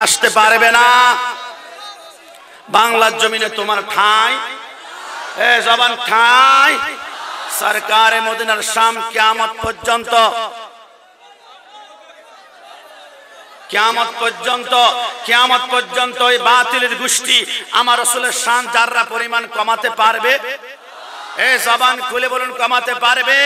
আসতে পারবে না। বাংলার জমিনে তোমার ঠাঁই, এ জবান ঠাঁই সরকারে মদিনার শাম কিয়ামত পর্যন্ত, কিয়ামত পর্যন্ত এই বাতিলের গোষ্ঠী আমার রাসূলের শান যাররা পরিমাণ কমাতে পারবে? এ জবান খুলে বলুন, কমাতে পারবে?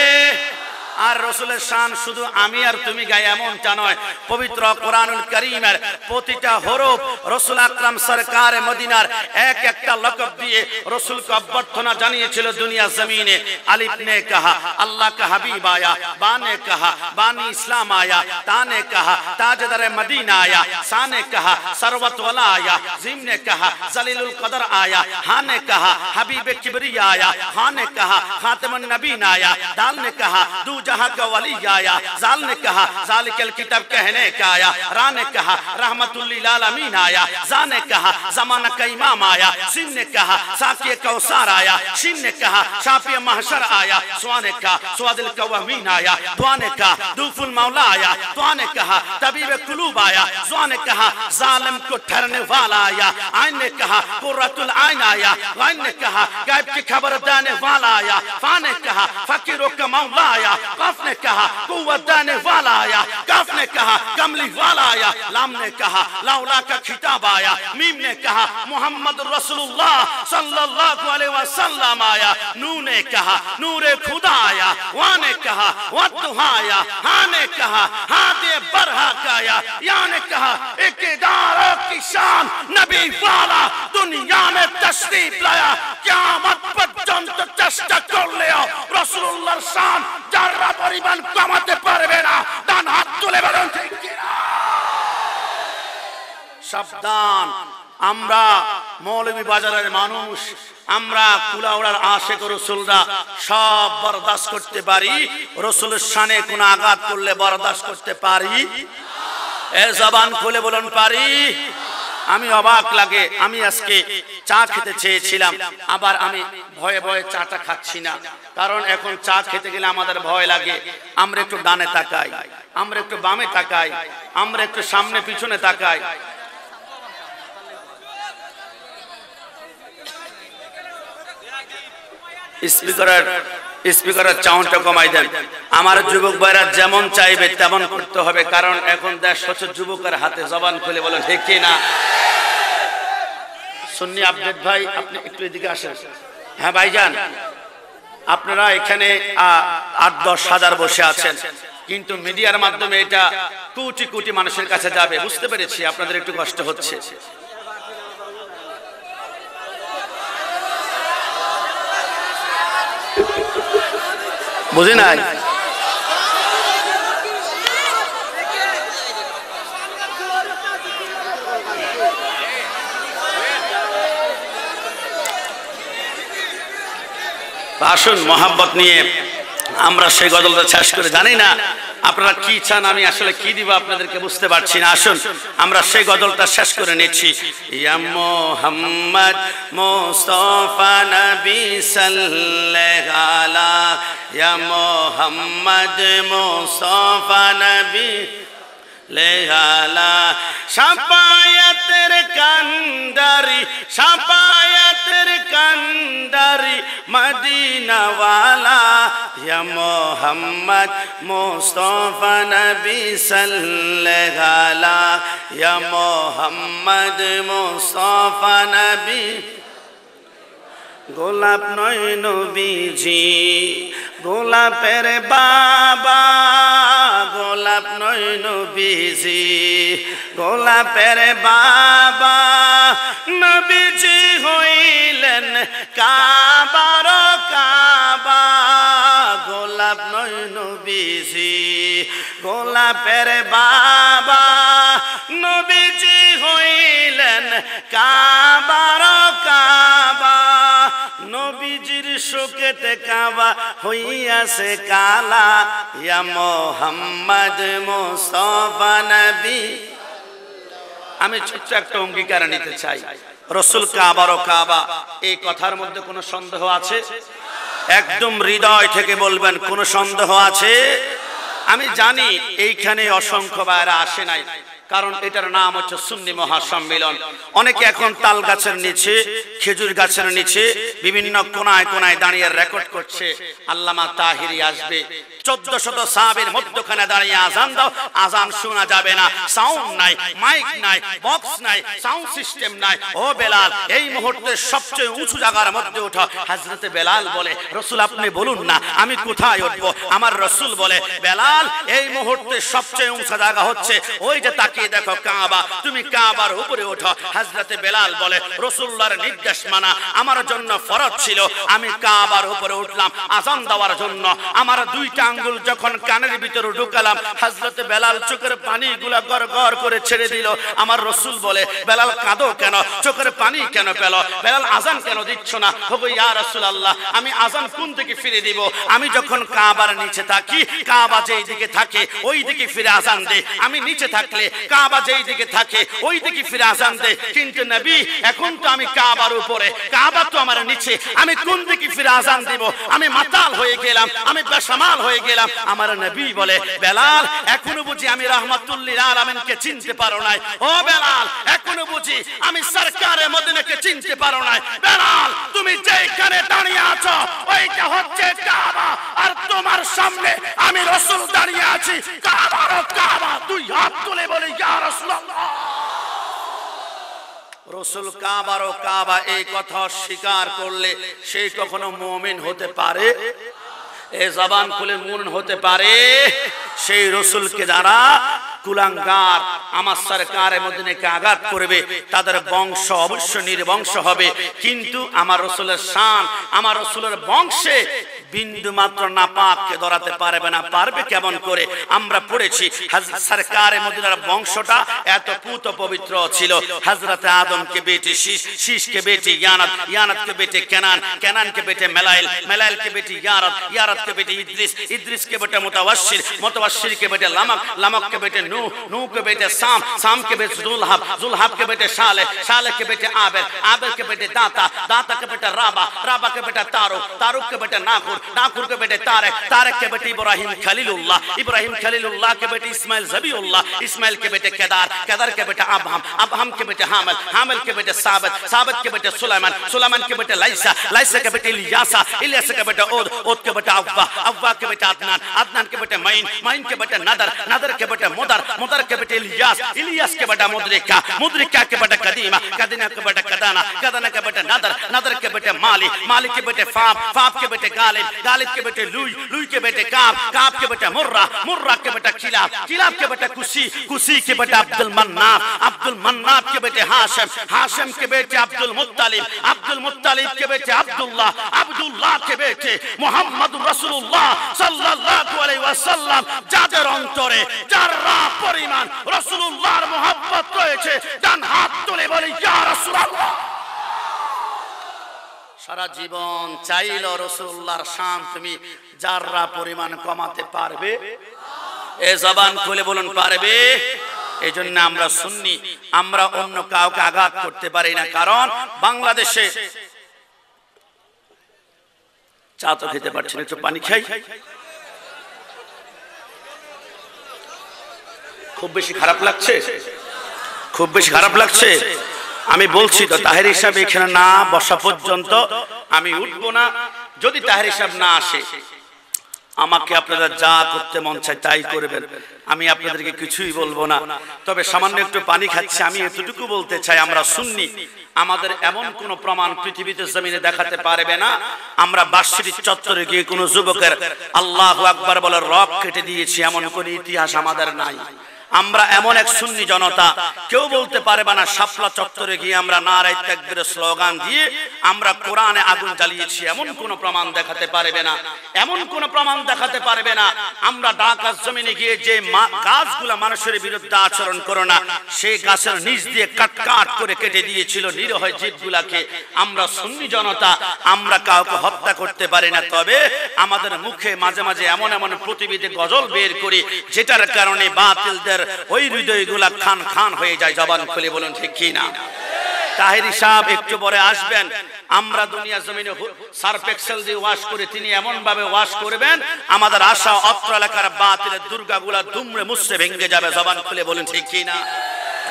আর রাসূলের শান শুধু আমি আর তুমি গাই এমনটা নয়, পবিত্র কোরআনুল কারীমের প্রতিটা হরফ রাসূল আকরাম সরকারে মদিনার এক একটা লকব দিয়ে রাসূলকে অভ্যর্থনা জানিয়েছিল দুনিয়া জমিনে। আলিফ নে কহা আল্লাহ কা হাবিব আয়া, বা নে কহা বানি ইসলাম আয়া, তা নে কহা তাজদারে মদিনা আয়া, সা নে কহা সরওয়াত ওয়ালা আয়া, জিম নে কহা জলিলুল কদর আয়া, হা নে কহা হাবিবে কিবরিয়া আয়া, হা নে কহা খাতমুন নবীন आया, दाल ने कहा दू जहां का वली आया, जाल ने कहा जालिकल किताब कहने का आया, रा ने कहा रहमतुल लिल आलमीन आया, जा ने कहा जमाना का इमाम आया, सिन ने कहा साकिए कौसर आया, शिन ने कहा शाफिए महशर आया, सुआ ने कहा सुआदिल कवामीन आया, दुआ ने कहा दूफुल मौला आया, दुआ ने कहा तबीब कुलूब आया, जुआ ने कहा जालिम को ठहरने वाला आया, आइन ने कहा कुर्रतुल आइन आया, गाइन ने कहा गायब की खबर देने वाला आया, फा ने कहा फकीरों का मौला आया, कफ ने कहा कुव्वत देने वाला आया, कफ ने कहा कमली वाला आया, लाम ने कहा लौला का खिताब आया, मीम ने कहा मोहम्मद रसूलुल्लाह सल्लल्लाहु अलैहि वसल्लम आया, नू ने कहा नूरे खुदा आया, वा ने कहा वद्दुहा आया, हा ने कहा हादे बरहक आया, या ने कहा इक़्तिदार की शान नबी वाला दुनिया में तशरीफ लाया, क़यामत पर्यंत চেষ্টা করলেও রাসূলুল্লাহর শান যারা পরিমাণ কমাতে পারবে না। ডান হাত তুলে বলুন ঠিক কি না? সাবধান, আমরা মৌলভী বাজারের মানুষ, আমরা কুলাউড়ার আশিক রাসূলরা সব বরদাস্ত করতে পারি, রাসূলের শানে কোনো আঘাত করলে বরদাস্ত করতে পারি? এ জবান খুলে বলুন পারি? আমি অবাক লাগে, আমি আজকে চা খেতে চেয়েছিলাম, আবার আমি ভয়ে ভয়ে চাটা খাচ্ছি না, কারণ এখন চা খেতে গেলে আমাদের ভয় লাগে। আমরা একটু ডানে তাকাই, আমরা একটু বামে তাকাই, আমরা একটু সামনে পিছনে তাকাই। স্পিকারের সাউন্ডটা কমাই দেন। আমার যুবক ভাইরা যেমন চাইবে তেমন করতে হবে, কারণ এখন দেশ হচ্ছে যুবকের হাতে। জবান খুলে বলেন ঠিক কি না? সুন্নি আপডেট ভাই, আপনি একটু এদিকে আসেন। হ্যাঁ ভাইজান, আপনারা এখানে ৮-১০ হাজার বসে আছেন, কিন্তু মিডিয়ার মাধ্যমে এটা কোটি কোটি মানুষের কাছে যাবে। বুঝতে পেরেছি আপনাদের একটু কষ্ট হচ্ছে। বুঝি নাই? আসুন মহাব্বত নিয়ে আমরা সেই গজলটা শেষ করে, জানি না আপনারা কি চান, আমি আসলে কি দিব আপনাদেরকে বুঝতে পারছি না। আসুন আমরা সেই গজলটা শেষ করে নিচ্ছি। ইয়া মুহাম্মদ মুস্তাফা নবী সাল্লাল্লাহু আলা, ইয়া মুহাম্মদ মুস্তাফা নবী লেহালা, শাফায়াতের কান্ডারি, শাফায়াতের কান্ডারি মদিনা ওয়ালা, ইয়া মুহাম্মদ মুস্তাফা নবী সাল্লাল্লাহু আলা, ইয়া মুহাম্মদ মুস্তাফা নবী। গোলাপ নয় নবীজি গোলাপের বাবা, গোলাপ নয় নবীজি গোলাপের বাবা, নবীজি হইলেন কাবার কাবা। গোলাপ নয় নবীজি গোলাপের বাবা, নবীজি হইলেন কাবার কাবা। নবীজির শোকেতে কাবা হইয়াছে কালা, ইয়া মুহাম্মদ মুস্তাফা নবী। আমি ছোট্ট একটা অঙ্গীকার নিতে চাই, রাসূল কাবার কাবা, এই কথার মধ্যে কোনো সন্দেহ আছে? একদম হৃদয় থেকে বলবেন, কোনো সন্দেহ আছে? আমি জানি এইখানে অসংখ্য ভাইরা আসে নাই, কারণ এটার নাম হচ্ছে সুন্নি মহাসম্মেলন। অনেকে এখন তাল গাছের নিচে, খেজুর গাছের নিচে বিভিন্ন কোনায় কোনায় দাঁড়িয়ে রেকর্ড করছে, আল্লামা তাহিরি আসবে, 1400 সাহাবীর মধ্যখানে দাঁড়িয়ে আজান দাও, আজান শোনা যাবে না, সাউন্ড নাই, মাইক নাই, বক্স নাই, সাউন্ড সিস্টেম নাই। ও বেলাল, এই মুহূর্তে সবচেয়ে উঁচু জায়গার মধ্যে ওঠো। হযরতে বেলাল বলে, রাসূল আপনি বলুন না আমি কোথায় উঠবো? আমার রাসূল বলে, বেলাল এই মুহূর্তে সবচেয়ে উঁচু জায়গা হচ্ছে ওই যে তাকিয়ে দেখো কাবা, তুমি কাবার উপরে ওঠো। হযরতে বেলাল বলে, রাসূলুল্লাহর নির্দেশ মানা আমার জন্য ফরজ ছিল। আমি কাবার উপরে উঠলাম আজান দেওয়ার জন্য। আমার দুইটা আঙ্গুল যখন কানের ভিতরে ঢুকালাম, হযরতে বেলাল চোখের পানিগুলো গড় গড় করে ছেড়ে দিল। আমার রাসূল বলে, বেলাল কাঁদো কেন? চোখের পানি কেন পেল? বেলাল আজান কেন দিচ্ছ না? ওগো ইয়া রাসূলুল্লাহ, আমি আজান কোন দিকে ফিরে দিব? আমি যখন কাবার নিচে থাকি, কাবা যেই দিকে থাকে ওই দিকে ফিরে আজান দে। আমি নিচে থাকলে কাবা যেই দিকে থাকে ওই দিকে ফিরে আজান দে। কিন্তু নবী, এখন তো আমি কাবার উপরে, কাবা তো আমার নিচে, আমি কোন দিকে ফিরে আজান দিব? আমি মাতাল হয়ে গেলাম, আমি বেসামাল হয়ে গেলাম। আমার নবী বলে, বেলাল এখনো বুঝি আমি রাহমাতুল লিল আলামিনকে চিনতে পারো নাই? ও বেলাল, এখনো বুঝি আমি সরকারে মদিনাকে চিনতে পারো নাই? বেলাল, তুমি যেখানে দাঁড়িয়ে আছো ওইটা হচ্ছে কাবা, আর তোমার সামনে আমি রাসূল দাঁড়িয়ে আছি। কাবার কাবা, দুই হাত তুলে বলে, ইয়া রাসূলুল্লাহ। রাসূল কাবার কাবা এই কথা স্বীকার করলে সেই কখনো মুমিন হতে পারে? এই জবান খুলে মুমিন হতে পারে? সেই রাসূলকে যারা কুলাঙ্গার আমার সরকারে মদিনাকে আঘাত করবে, তাদের বংশ অবশ্য নির্বংশ হবে। কিন্তু আমার রাসূলের শান, আমার রাসূলের বংশে বিন্দু মাত্র নাপাককে ধরাতে পারবে না। পারবে কেমন করে? আমরা পড়েছি হযরত সরকারে মদিনার বংশটা এত পুত পবিত্র ছিল। হযরত আদমকে বেটি শীশ, শীশকে বেটি ইয়ানাত, ইয়ানাতকে বেটি কেনান, কেনানকে বেটি মেলাইল, মেলাইলকে বেটি ইয়ারাত, ইয়ারাতকে বেটি ইদ্রিস, ইদ্রিসকে বেটি মুতাওয়াশির, মুতাওয়াশিরকে বেটি লামাক, লামাককে বেটি नूह, नूह के बेटे साम, साम के बेटे जुल्हब, जुल्हब के बेटे शाले, शाले के बेटे आबेर, आबेर के बेटे दाता, दाता के बेटे राबा, राबा के बेटे तारुक, तारुक के बेटे नाकुर, नाकुर के बेटे तारेक, तारेक के बेटे इब्राहिम खलीलुल्लाह, इब्राहिम खलीलुल्लाह के बेटे इस्माइल ज़बीउल्लाह, इस्माइल के बेटे केदार, केदार के बेटे अब्राहम, अब्राहम के बेटे हामिल, हामिल के बेटे साबित, साबित के बेटे सुलाइमान, सुलाइमान के बेटे लाइसा, लाइसा के बेटे इलियासा, इलियासा के बेटे ओद, ओद के बेटे अव्वा, अव्वा के बेटे अदनान, अदनान के बेटे मईन, मईन के बेटे नदर, नदर के बेटे मुदर, मुदर के बेटे इलियास, इलियास के बेटा मुद्रिका, मुद्रिका के बेटा कदीमा, कदीमा के बेटा कदाना, कदाना के बेटे नदर, नदर के बेटे माली, माली के बेटे फाप, फाप के बेटे गालिब, गालिब के बेटे लुई, लुई के बेटे काब, काब के बेटे मुर्रा, मुर्रा के बेटा किलाब, किलाब के बेटे कुसी, कुसी के बेटे अब्दुल मन्नाफ, अब्दुल मन्नाफ के बेटे हाशिम, हाशिम के बेटे अब्दुल मुत्तलिब, अब्दुल मुत्तलिब के बेटे अब्दुल्लाह, अब्दुल्लाह के बेटे मुहम्मद रसूलुल्लाह सल्लल्लाहु अलैहि वसल्लम, যাদের অন্তরে যারা পরিমাণ রাসূলুল্লাহর মুহাব্বত রয়েছে, ডান হাত তুলে বলি ইয়া রাসূলুল্লাহ। সারা জীবন চাইল রাসূলুল্লাহর শান তুমি যারা পরিমাণ কমাতে পারবে? এই জবান খুলে বলুন, পারবে? এই জন্য আমরা সুন্নি, আমরা অন্য কাউকে আঘাত করতে পারি না। কারণ বাংলাদেশে চা তো খেতে পারছি না, একটু পানি খাই। খুব বেশি খারাপ লাগছে, খুব বেশি খারাপ লাগছে। আমি বলছি তো তাহেরি সাহেব এখানে না বসা পর্যন্ত আমি উঠবো না। যদি তাহেরি সাহেব না আসে, আমাকে আপনারা যা করতে মন চায় তাই করবেন, আমি আপনাদেরকে কিছুই বলবো না। তবে সামান্য একটু পানি খাচ্ছি। আমি এতটুকু বলতে চাই, আমরা সুন্নি, আমাদের এমন কোন প্রমাণ পৃথিবীতে জমিনে দেখাতে পারবে না আমরা বার্ষিক চত্বরে গিয়ে কোন যুবকের আল্লাহু আকবার বলে রক কেটে দিয়েছি, এমন কোন ইতিহাস আমাদের নাই। আমরা এমন এক সুন্নি জনতা, কেউ বলতে পারবে না শাপলা চত্বরে গিয়ে আমরা নারায়ে তাকবীরের স্লোগান দিয়ে আমরা কোরআনে আগুন জ্বালিয়েছি, এমন কোন প্রমাণ দেখাতে পারবে না, এমন কোন প্রমাণ দেখাতে পারবে না। আমরা ঢাকার জমিনে গিয়ে যে গাছগুলা মানুষের বিরুদ্ধে আচরণ করে না, সেই গাছের নিচ দিয়ে কাট কাট করে কেটে দিয়েছিল নিরীহ জীবগুলাকে। আমরা সুন্নি জনতা, আমরা কাউকে হত্যা করতে পারি না। তবে আমাদের মুখে মাঝে মাঝে এমন এমন প্রতিবিধি গজল বের করি, যেটার কারণে বাতিলদের ওই হৃদয়গুলা খান খান হয়ে যায়। জবান খুলে বলুন ঠিক কি না? তাহেরি সাহেব একটু পরে আসবেন। আমরা দুনিয়া জমিনে সার্ফ এক্সেল দিয়ে ওয়াশ করে তিনি এমন ভাবে ওয়াশ করবেন আমাদের আশা অত্র এলাকার বাতিলের দুর্গাগুলা দুমড়ে মুছড়ে ভেঙে যাবে। জবান খুলে বলেন ঠিক কি না?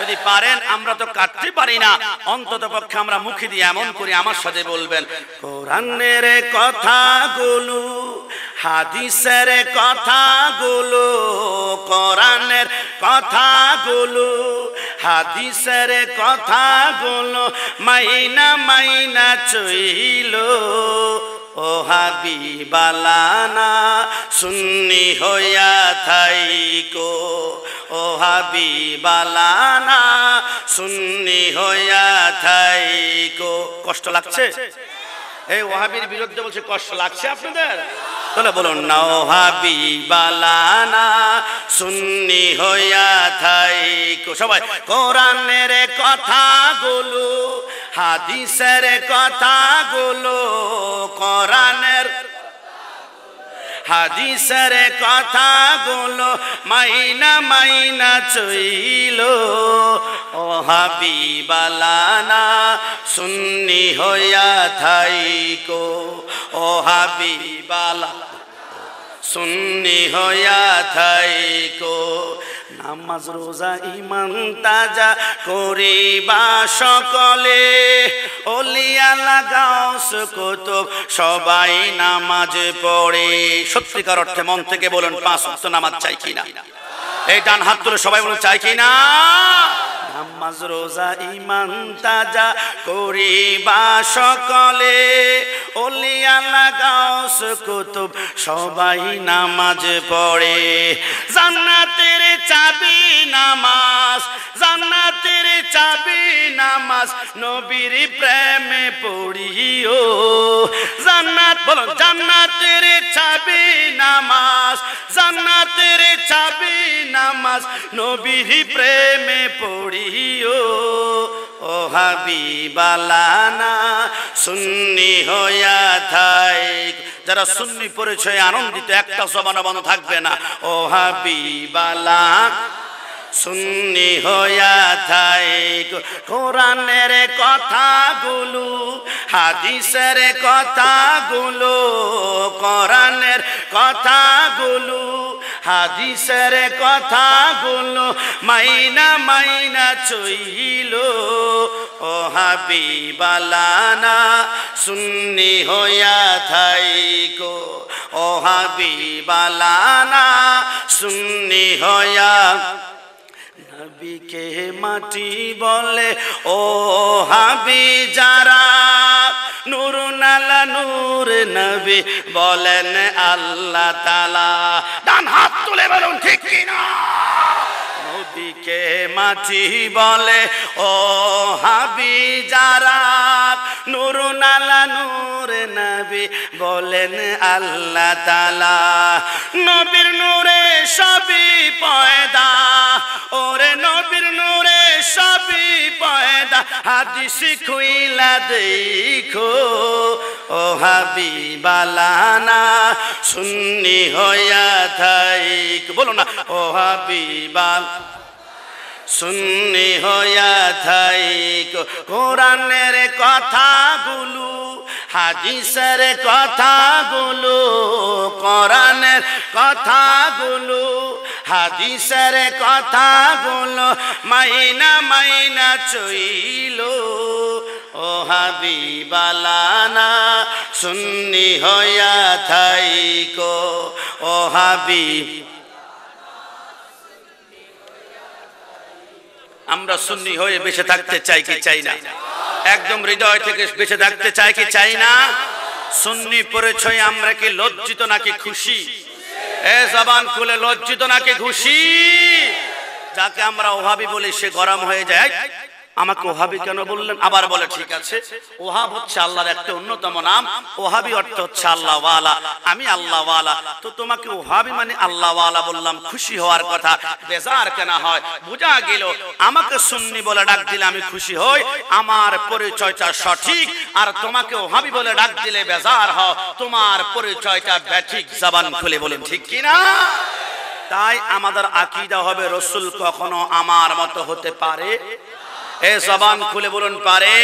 যদি পারেন, আমরা তো কাটতে পারি না, অন্তত পক্ষে আমরা মুখে দিয়ে এমন করি। আমার সাথে বলবেন, কোরআনের কথাগুলো, হাদিসের কথাগুলো, কোরআনের কথাগুলো, হাদিসের কথাগুলো মাইনা মাইনা চইল। ও হাবিবালানা সুন্নি হইয়া থাইকো, ও হাবিবালানা সুন্নি হইয়া থাইকো। কষ্ট লাগছে? এই ওয়াহাবির বিরুদ্ধে বলছে কষ্ট লাগছে আপনাদের? তাহলে বলুন না, ও হাবিবালানা সুন্নি হইয়া থাইকো। সবাই কোরআনের কথাগুলো, হাদিসের কথাগুলো, কোরআনের হাদিসের কথাগুলো মাইনা মাইনা চইল। ও হাবিবালানা সুন্নি হইয়া থাইকো, ও হাবিবালা সুন্নি হইয়া থাইকো। নামাজ রোজা ইমান তাজা করিবা সকলে, ওলিয়া লাগাওস কুতুব সবাই নামাজ পড়ে। সত্যিকার অর্থে মন থেকে বলুন, 5 ওয়াক্ত নামাজ চাই কিনা? এই ডান হাত তুলে সবাই বলুন চাই কিনা? নামাজ রোজা ইমান তাজা করিবা সকলে, ওলিয়া লাগাওস কুতুব সবাই নামাজ পড়ে। জান্নাতের চাবি নামাজ, জান্নাতের চাবি নামাজ, নবীর প্রেমে পড়িও। জান্নাত বলো, জান্নাতের চাবি নামাজ, জান্নাতের চাবি নামাজ, নবীর প্রেমে পড়িও। ও হাবিবালানা সুন্নি হইয়া থাইক। যারা সুন্নি পরিচয়ে আনন্দিত, একটা জবান বন্ধ থাকবে না। ও হাবিবালা সুন্নি হইয়া থাইক। কোরআনের কথাগুলো, হাদিসের কথাগুলো, কোরআনের কথাগুলো, হাদিসের কথাগুলো মাইনা মাইনা চইল। ও হাবিবালানা সুন্নি হইয়া থাইকো, ও হাবিবালানা সুন্নি হইয়া। নবীকে মাটি বলে ও হাবি যারা, নূর নালা নূর নবী বলেন আল্লাহ তাআলা। ডান হাত তুলে বলুন ঠিক কিনা? নবীকে মাটি বলে ও হাবি যারা, নূর নালা নূর নবী বলেন আল্লাহ তাআলা। নবীর নূরে সবই পয়দা, ওরে নবীর নূরে সবই পয়দা, হাদিস খুইলা দেখো। ও হাবিবালানা সুন্নি হইয়া থাইক। বলো না, ও হাবিবাল সুন্নি হইয়া থাইক। কোরআনের কথাগুলো, হাদিসের কথাগুলো, কোরআনের কথাগুলো, হাদিসের কথাগুলো মাইনা মাইনা চইল। ও হাবিবালানা সুন্নি হইয়া থাইকো, ও হাবিব। আমরা সুন্নি হয়ে বেঁচে থাকতে চাই কি চাই না? একদম হৃদয় থেকে বেঁচে থাকতে চাই কি চাই না? সুন্নি পরিচয় আমরা কি লজ্জিত নাকি খুশি? এ জবান খুলে, লজ্জিত নাকি খুশি? যাকে আমরা ওহাবি বলি সে গরম হয়ে যায়। আমাকে ওহাবি কেন বললেন? আবার বলে ঠিক আছে, ওহাব হচ্ছে আল্লাহর একটা অন্যতম নাম। ওহাবি অর্থ হচ্ছে আল্লাহ ওয়ালা। আমি আল্লাহ ওয়ালা, তো তোমাকে ওহাবি মানে আল্লাহ ওয়ালা বললাম, খুশি হওয়ার কথা, বেজার কেন হয়? বোঝা গেল আমাকে সুন্নি বলে ডাক দিলে আমি খুশি হই, আমার পরিচয়টা সঠিক। আর তোমাকে ওহাবি বলে ডাক দিলে বেজার হও, তোমার পরিচয়টা ব্যাঠিক। জবান খুলে বলেন ঠিক কিনা? তাই আমাদের আকীদা হবে রাসূল কখনো আমার মতো হতে পারে। এ জবান খুলে বলুন পারে।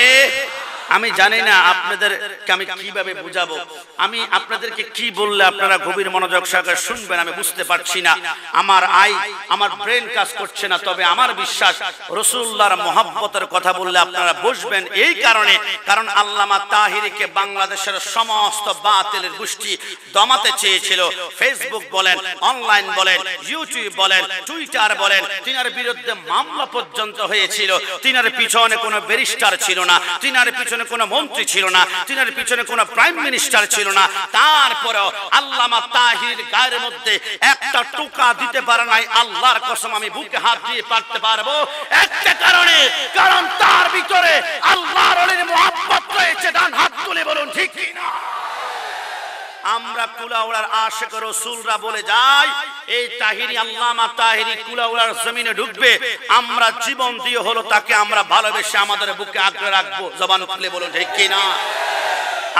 আমি জানি না আপনাদেরকে আমি কিভাবে বুঝাবো, আমি আপনাদেরকে কি বললে আপনারা গভীর মনোযোগ সহকারে শুনবেন আমি বুঝতে পারছি না। আমার ব্রেন কাজ করছে না। তবে আমার বিশ্বাস রাসূলুল্লাহর মহব্বতের কথা বললে আপনারা বুঝবেন। এই কারণে, কারণ আল্লামা তাহিরিকে বাংলাদেশের সমস্ত বাতিলের গোষ্ঠী দমাতে চেয়েছিল। ফেসবুক বলেন, অনলাইন বলেন, ইউটিউব বলেন, টুইটার বলেন, তিনার বিরুদ্ধে মামলা পর্যন্ত হয়েছিল। তিনার পিছনে কোনো ব্যারিস্টার ছিল না, তিনার পিছনে কোনো মন্ত্রী ছিল না, তিনার পিছনে কোনো প্রাইম মিনিস্টার ছিল না। তারপরেও আল্লামা তাহির গায়ের মধ্যে একটা টোকা দিতে পারে নাই। আল্লাহর কসম আমি বুকে হাত দিয়ে পারতে পারবো একটা কারণে, কারণ তার ভিতরে আল্লাহর ওলির মুহাব্বত রয়েছে। ডান হাত তুলে বলুন ঠিক কি না? আমরা কুলাউড়ার আশিক রাসূলরা বলে যাই, এই তাহিরি আল্লামা তাহিরি কুলাউড়ার জমিনে ঢুকবে, আমরা জীবন দিয়ে হলো তাকে আমরা ভালোবেসে আমাদের বুকে আগলে রাখবো। জবান খুলে বলুন ঠিক কি না?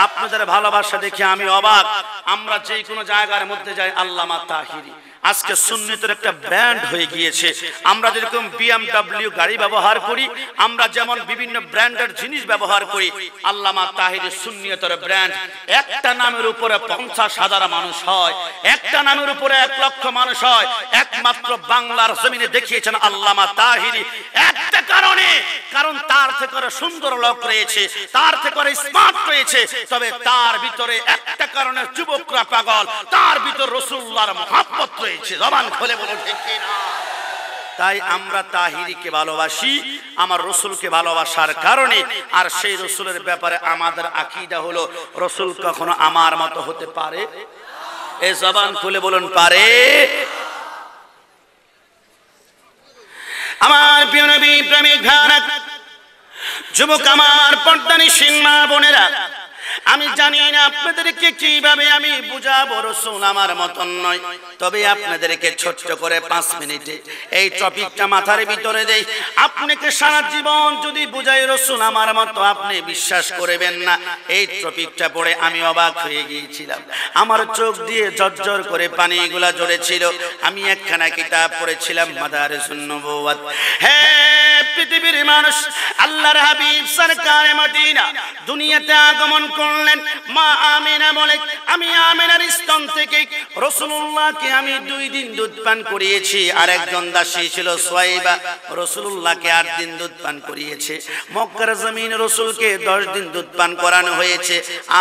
আপনাদের ভালোবাসা দেখে আমি অবাক। আমরা যে কোনো জায়গার মধ্যে যাই আল্লামা তাহিরি আজকে সুন্নিতের একটা ব্র্যান্ড হয়ে গিয়েছে। আমরা যেরকম BMW গাড়ি ব্যবহার করি, আমরা যেমন বিভিন্ন ব্র্যান্ডের জিনিস ব্যবহার করি, আল্লামা তাহিরি সুন্নিয়তের ব্র্যান্ড। একটা নামের উপরে 50,000 মানুষ হয়, একটা নামের উপরে 1 লক্ষ মানুষ হয়। একমাত্র বাংলার জমিনে দেখিয়েছেন আল্লামা তাহিরি একটা কারণে, কারণ তার থেকে সুন্দর লোক রয়েছে, তার থেকে স্মার্ট রয়েছে। তবে তার ভিতরে একটা কারণে যুবকরা পাগল, তার ভিতর রাসূলুল্লাহর মুহাব্বত রয়েছে। জবান খুলে বলুন ঠিক কি না? তাই আমরা তাহিরিকে ভালোবাসি আমার রাসূলকে ভালোবাসার কারণে। আর সেই রাসূলের ব্যাপারে আমাদের আকীদা হলো রাসূল কখনো আমার মতো হতে পারে? এই জবান খুলে বলুন পারে? আমার প্রিয় নবী প্রেমিক ভাইরা, যুবক আমার পর্দানিশীল মা বোনেরা, আমি জানি না আপনাদেরকে কিভাবে আমি বুঝাবো রাসূল আমার মতন নয়। তবে আপনাদেরকে ছোট্ট করে 5 মিনিটে এই টপিকটা মাথার ভিতরে দেই। আপনাকে সারা জীবন যদি বুঝাই রাসূল আমার মতো, আপনি বিশ্বাস করবেন না। এই টপিকটা পড়ে আমি অবাক হয়ে গিয়েছিলাম। আমার চোখ দিয়ে ঝরঝর করে পানিগুলা ঝরেছিল। আমি একখানা কিতাব পড়েছিলাম, মাদারিসুন নবুওয়াত। হ্যাঁ পৃথিবীর মানুষ, আল্লাহর হাবিব সরকারে মদিনা দুনিয়াতে আগমন করলেন। মা আমিনা বলে, আমি আমিনার স্তন থেকে রাসূলুল্লাহকে আমি 2 দিন দুধ পান করিয়েছি। আর একজন দাসী ছিল সুয়াইবা, রাসূলুল্লাহকে 8 দিন দুধ পান করিয়েছে। মক্কার জমিন রাসূলকে 10 দিন দুধ পান করানো হয়েছে,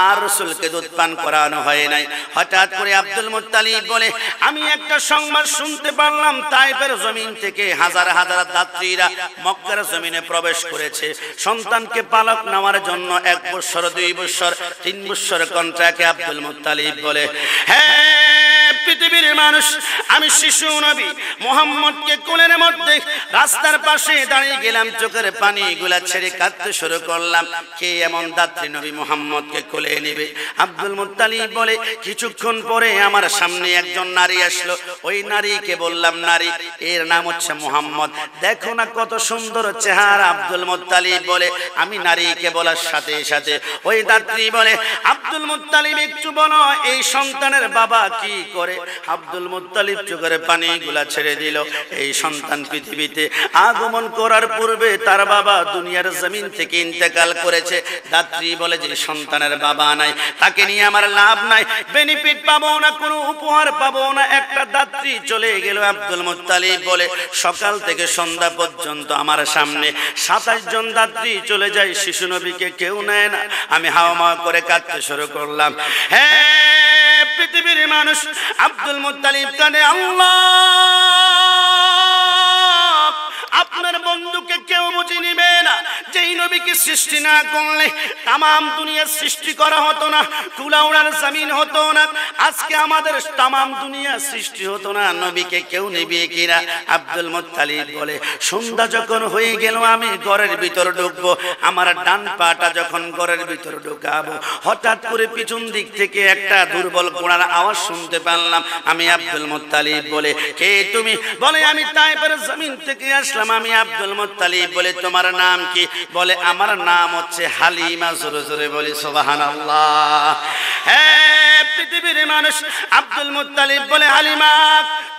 আর রাসূলকে দুধ পান করানো হয় নাই। হঠাৎ করে আব্দুল মুত্তালিব বলে, আমি একটা সংবাদ শুনতে পারলাম, তায়েফের জমিন থেকে হাজার হাজার যাত্রীরা মক্কার জমিনে প্রবেশ করেছে। সন্তানকে পালক নেওয়ার জন্য 1 বছর, 2 বছর, 3 বছর কন্ট্রাক্টে। আব্দুল মুত্তালিব বলে, হ্যাঁ পৃথিবীর মানুষ, আমি শিশু নবী মুহাম্মদকে কোলের মধ্যে রাস্তার পাশে দাঁড়িয়ে গেলাম, চোখের পানিগুলা ছেড়ে কাঁদতে শুরু করলাম। কে এমন দাত্রী নবী মুহাম্মদকে কোলে নেবে? আব্দুল মুত্তালিব বলে, কিছুক্ষণ পরে আমার সামনে একজন নারী আসলো। ওই নারীকে বললাম, নারী, এর নাম হচ্ছে মুহাম্মদ, দেখো না কত সুন্দর চেহারা। আব্দুল মুত্তালিব বলে, আমি নারীকে বলার সাথে সাথে ওই দাত্রী বলে, আব্দুল মুত্তালিব একটু বলো এই সন্তানের বাবা কি করে? আব্দুল মুত্তালিব চোখের পানিগুলা ছেড়ে দিল। এই সন্তান পৃথিবীতে আগমন করার পূর্বে তার বাবা দুনিয়ার জমিন থেকে ইন্তেকাল করেছে। দাত্রী বলে, যে সন্তানের বাবা নাই তাকে নিয়ে আমার লাভ নাই, বেনিফিট পাবো না, কোনো উপহার পাবো না। একটা দাত্রী চলে গেল। আব্দুল মুত্তালিব বলে, সকাল থেকে সন্ধ্যা পর্যন্ত আমার সামনে 27 জন দাত্রী চলে যায়, শিশু নবীকে কেউ নেয় না। আমি হাওয়া করে কাঁদতে শুরু করলাম। হ্যাঁ পৃথিবীর মানুষ, আব্দুল মুত্তালিব কানে, আল্লাহ আপনার বন্ধুকে কেউ বুঝে নিবে না। যেই নবীকে সৃষ্টি না করলে তামাম দুনিয়ার সৃষ্টি করা হতো না, কুলাউড়ার জমিন হতো না, আজকে আমাদের তামাম দুনিয়া সৃষ্টি হতো না। নবীকে কেউ নেবে কিনা? আব্দুল মুত্তালিব বলে, সন্ধ্যা যখন হয়ে গেল আমি ঘরের ভিতর ঢুকবো। আমার ডান পাটা যখন ঘরের ভিতর ঢুকাবো, হঠাৎ করে পিছন দিক থেকে একটা দুর্বল ঘোড়ার আওয়াজ শুনতে পেলাম। আমি আব্দুল মুত্তালিব বলে, কে তুমি? বলে, আমি তায়েফের জমিন থেকে আসলাম। আমি আব্দুল মুত্তালিব বলে, তোমার নাম কি? বলে, আমার নাম হচ্ছে হালিমা। জোরে জোরে বলি সুবহানাল্লাহ। হ্যাঁ পৃথিবীর মানুষ আব্দুল মুত্তালিব বলে হালিমা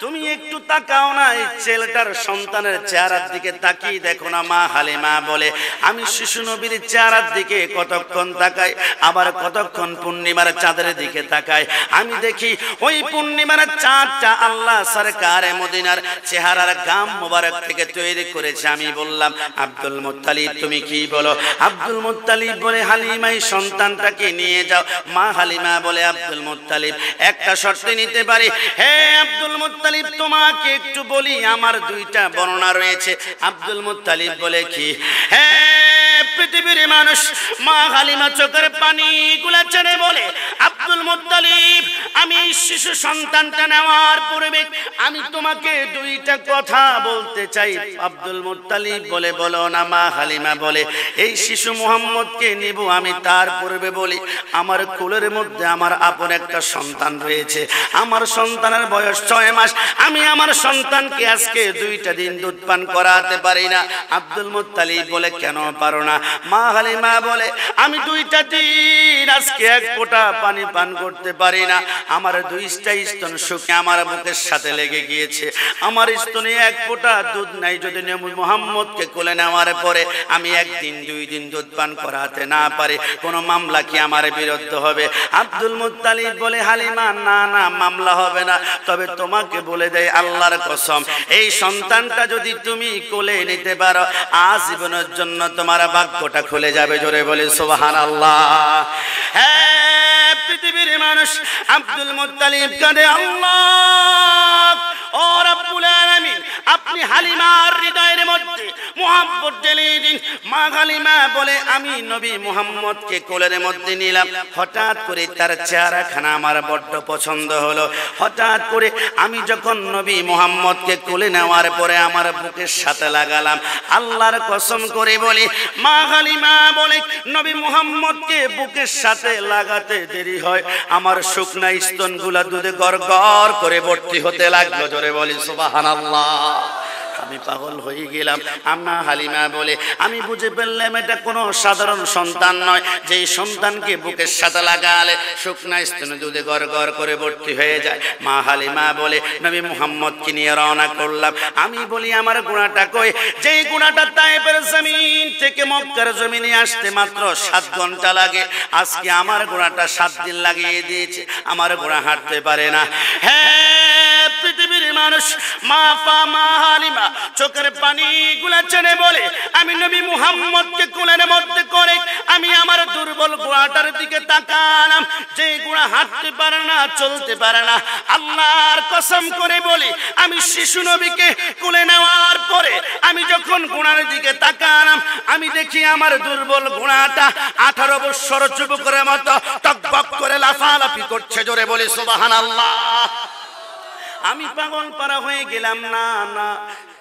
তুমি একটু তাকাও না, এই ছেলেটার সন্তানের চেহারার দিকে তাকিয়ে দেখো না। মা হালিমা বলে আমি শিশু নবীর চেহারার দিকে কতক্ষণ তাকাই, আবার কতক্ষণ পূর্ণিমার চাঁদের দিকে তাকাই। আমি দেখি ওই পূর্ণিমার চাঁদটা আল্লাহ সরকারে মদিনার চেহারার গাম মোবারক থেকে তৈরি করেছে। আমি বললাম আব্দুল মুত্তালিব তুমি কি বলো? আব্দুল মুত্তালিব বলে হালিমা এই সন্তানটাকে নিয়ে যাও। মা হালিমা বলে আব্দুল মুত্তালিব একটা শর্তে নিতে পারি। হে আব্দুল মুত্তালিব তোমাকে একটু বলি, আমার দুইটা বর্ণনা রয়েছে। আব্দুল মুত্তালিব বলে কি? হে পৃথিবীর মানুষ, মা হালিমা চোখের পানিগুলো ছেড়ে বলে আব্দুল মুত্তালিব আমি শিশু সন্তানটা নেওয়ার পূর্বে আমি তোমাকে দুইটা কথা বলতে চাই। আব্দুল মুত্তালিব বলে বলো না। মা হালিমা বলে এই শিশু মুহাম্মদকে নিব আমি, তার পূর্বে বলি আমার কোলের মধ্যে আমার আপন একটা সন্তান রয়েছে। আমার সন্তানের বয়স 6 মাস। আমি আমার সন্তানকে আজকে 2টা দিন দুধ পান করাতে পারি না। আব্দুল মুত্তালিব বলে কেন পারো না? মা হালিমা বলে আমি 2টা দিন আজকে এক ফোঁটা পানি পান করতে পারি না। আমার 2টা স্তন শুকিয়ে আমার বুকের সাথে লেগে গিয়েছে। আমার স্তনে এক ফোঁটা দুধ নাই। যদি নবী মুহাম্মদকে কোলে নেওয়ার পরে আমি 1 দিন 2 দিন দুধ পান করাতে না পারি, কোনো মামলা কি আমার বিরুদ্ধে হবে? আব্দুল মুত্তালিব বলে হালিমা না না, মামলা হবে না। তবে তোমাকে বলে দেয় আল্লাহর কসম, এই সন্তানটা যদি তুমি কোলে নিতে পারো আজীবনের জন্য তোমার ভাগ্যটা খুলে যাবে। জোরে বলে সুবহানাল্লাহ। হ্যাঁ পৃথিবীর মানুষ আব্দুল মুত্তালিব কাঁদে আল্লাহ ও রাব্বুল আলামিন আপনি হালিমার হৃদয়ের মধ্যে মুহাব্বত জ্বালিয়ে দিন। মা হালিমা বলে আমি নবী মুহাম্মদকে কোলের মধ্যে নিলাম। হঠাৎ করে তার চেহারাখানা আমার বড্ড পছন্দ হলো। হঠাৎ করে আমি যখন নবী মুহাম্মদকে কোলে নেওয়ার পরে আমার বুকের সাথে লাগালাম, আল্লাহর কসম করে বলি মা হালিমা বলে নবী মুহাম্মদকে বুকের সাথে লাগাতে দেরি হয় আমার শুকনা স্তনগুলা দুধে গড়গড় করে ভর্তি হতে লাগলো। জোরে বলি সুবহানাল্লাহ। আমি পাগল হয়ে গেলাম। আম্মা হালিমা বলে আমি বুঝে ফেললাম এটা কোনো সাধারণ সন্তান নয়, যেই সন্তানকে বুকের সাথে লাগালে শুকনা স্তনে দুধে গড়গড় করে ভর্তি হয়ে যায়। মা হালিমা বলে নবী মুহাম্মদকে নিয়ে রওনা করলাম। আমি বলি আমার গুণাটা কই? যেই গুণাটা তায়েফের জমিন থেকে মক্কার জমিনে আসতে মাত্র 7 ঘন্টা লাগে, আজকে আমার গুণাটা 7 দিন লাগিয়ে দিয়েছে। আমার গুণা হাঁটতে পারে না। হ্যাঁ পৃথিবীর মানুষ মা হালিমা চোখের পানিগুলা ছেড়ে বলে আমি নবী মুহাম্মদকে কোলের মধ্যে করে আমি আমার দুর্বল গোড়াটার দিকে তাকালাম। যে গোড়া হাঁটতে পারে না, চলতে পারে না, আল্লাহর কসম করে বলি আমি শিশু নবীকে কোলে নেওয়ার পরে আমি যখন গোড়ার দিকে তাকালাম আমি দেখি আমার দুর্বল গোড়াটা 18 বছর যুবকের মতো টকবক করে লাফালাফি করছে। জোরে বলি সুবহানাল্লাহ। আমি পাগল পারা হয়ে গেলাম। না না,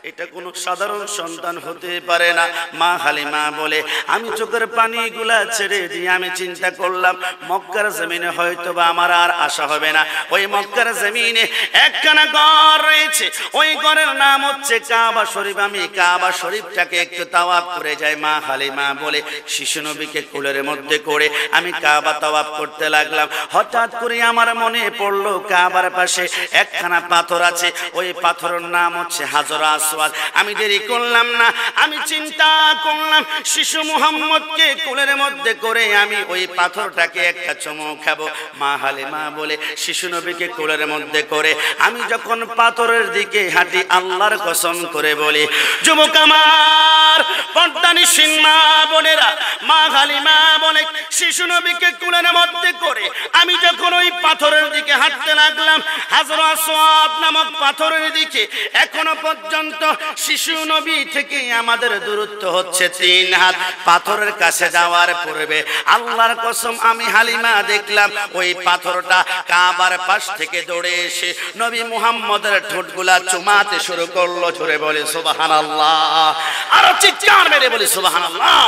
এটা কোনো সাধারণ সন্তান হতে পারে না। মা হালিমা বলে আমি চোখের পানিগুলা ছেড়ে দিয়ে আমি চিন্তা করলাম মক্কার জমিনে হয়তো বা আমার আর আশা হবে না। ওই মক্কার জমিনে একখানা ঘর রয়েছে, ওই ঘরের নাম হচ্ছে কাবা শরীফ। আমি কাবা শরীফটাকে একটু তাওয়াফ করে যাই। মা হালিমা বলে শিশু নবীকে কোলের মধ্যে করে আমি কাবা তাওয়াফ করতে লাগলাম। হঠাৎ করে আমার মনে পড়লো কাবার পাশে একখানা পাথর আছে, ওই পাথরের নাম হচ্ছে হাজর আসওয়াদ। আমি দেরি করলাম না, আমি চিন্তা করলাম শিশু মুহাম্মদকে কোলের মধ্যে করে আমি ওই পাথরটাকে একটা চুমু খাবো। মা হালিমা বলে শিশু নবীকে কোলের মধ্যে করে আমি যখন পাথরের দিকে হাঁটি আল্লাহর কসম করে বলি যুবক আমার পর্দানিসীন মা বোনেরা, মা হালিমা বলে শিশু নবীকে কোলের মধ্যে করে আমি যখন ওই পাথরের দিকে হাঁটতে লাগলাম হাজর আসওয়াদ নামক পাথরের দিকে, এখনো পর্যন্ত শিশু নবী থেকে আমাদের দূরত্ব হচ্ছে 3 হাত। পাথরের কাছে যাওয়ার পূর্বে আল্লাহর কসম আমি হালিমা দেখলাম ওই পাথরটা কাবার পাশ থেকে দৌড়ে এসে নবী মুহাম্মদের ঠোঁটগুলা চুমাতে শুরু করলো। জোরে বলে সুবহানাল্লাহ। আরো চিৎকার মেরে বলি সুবহানাল্লাহ।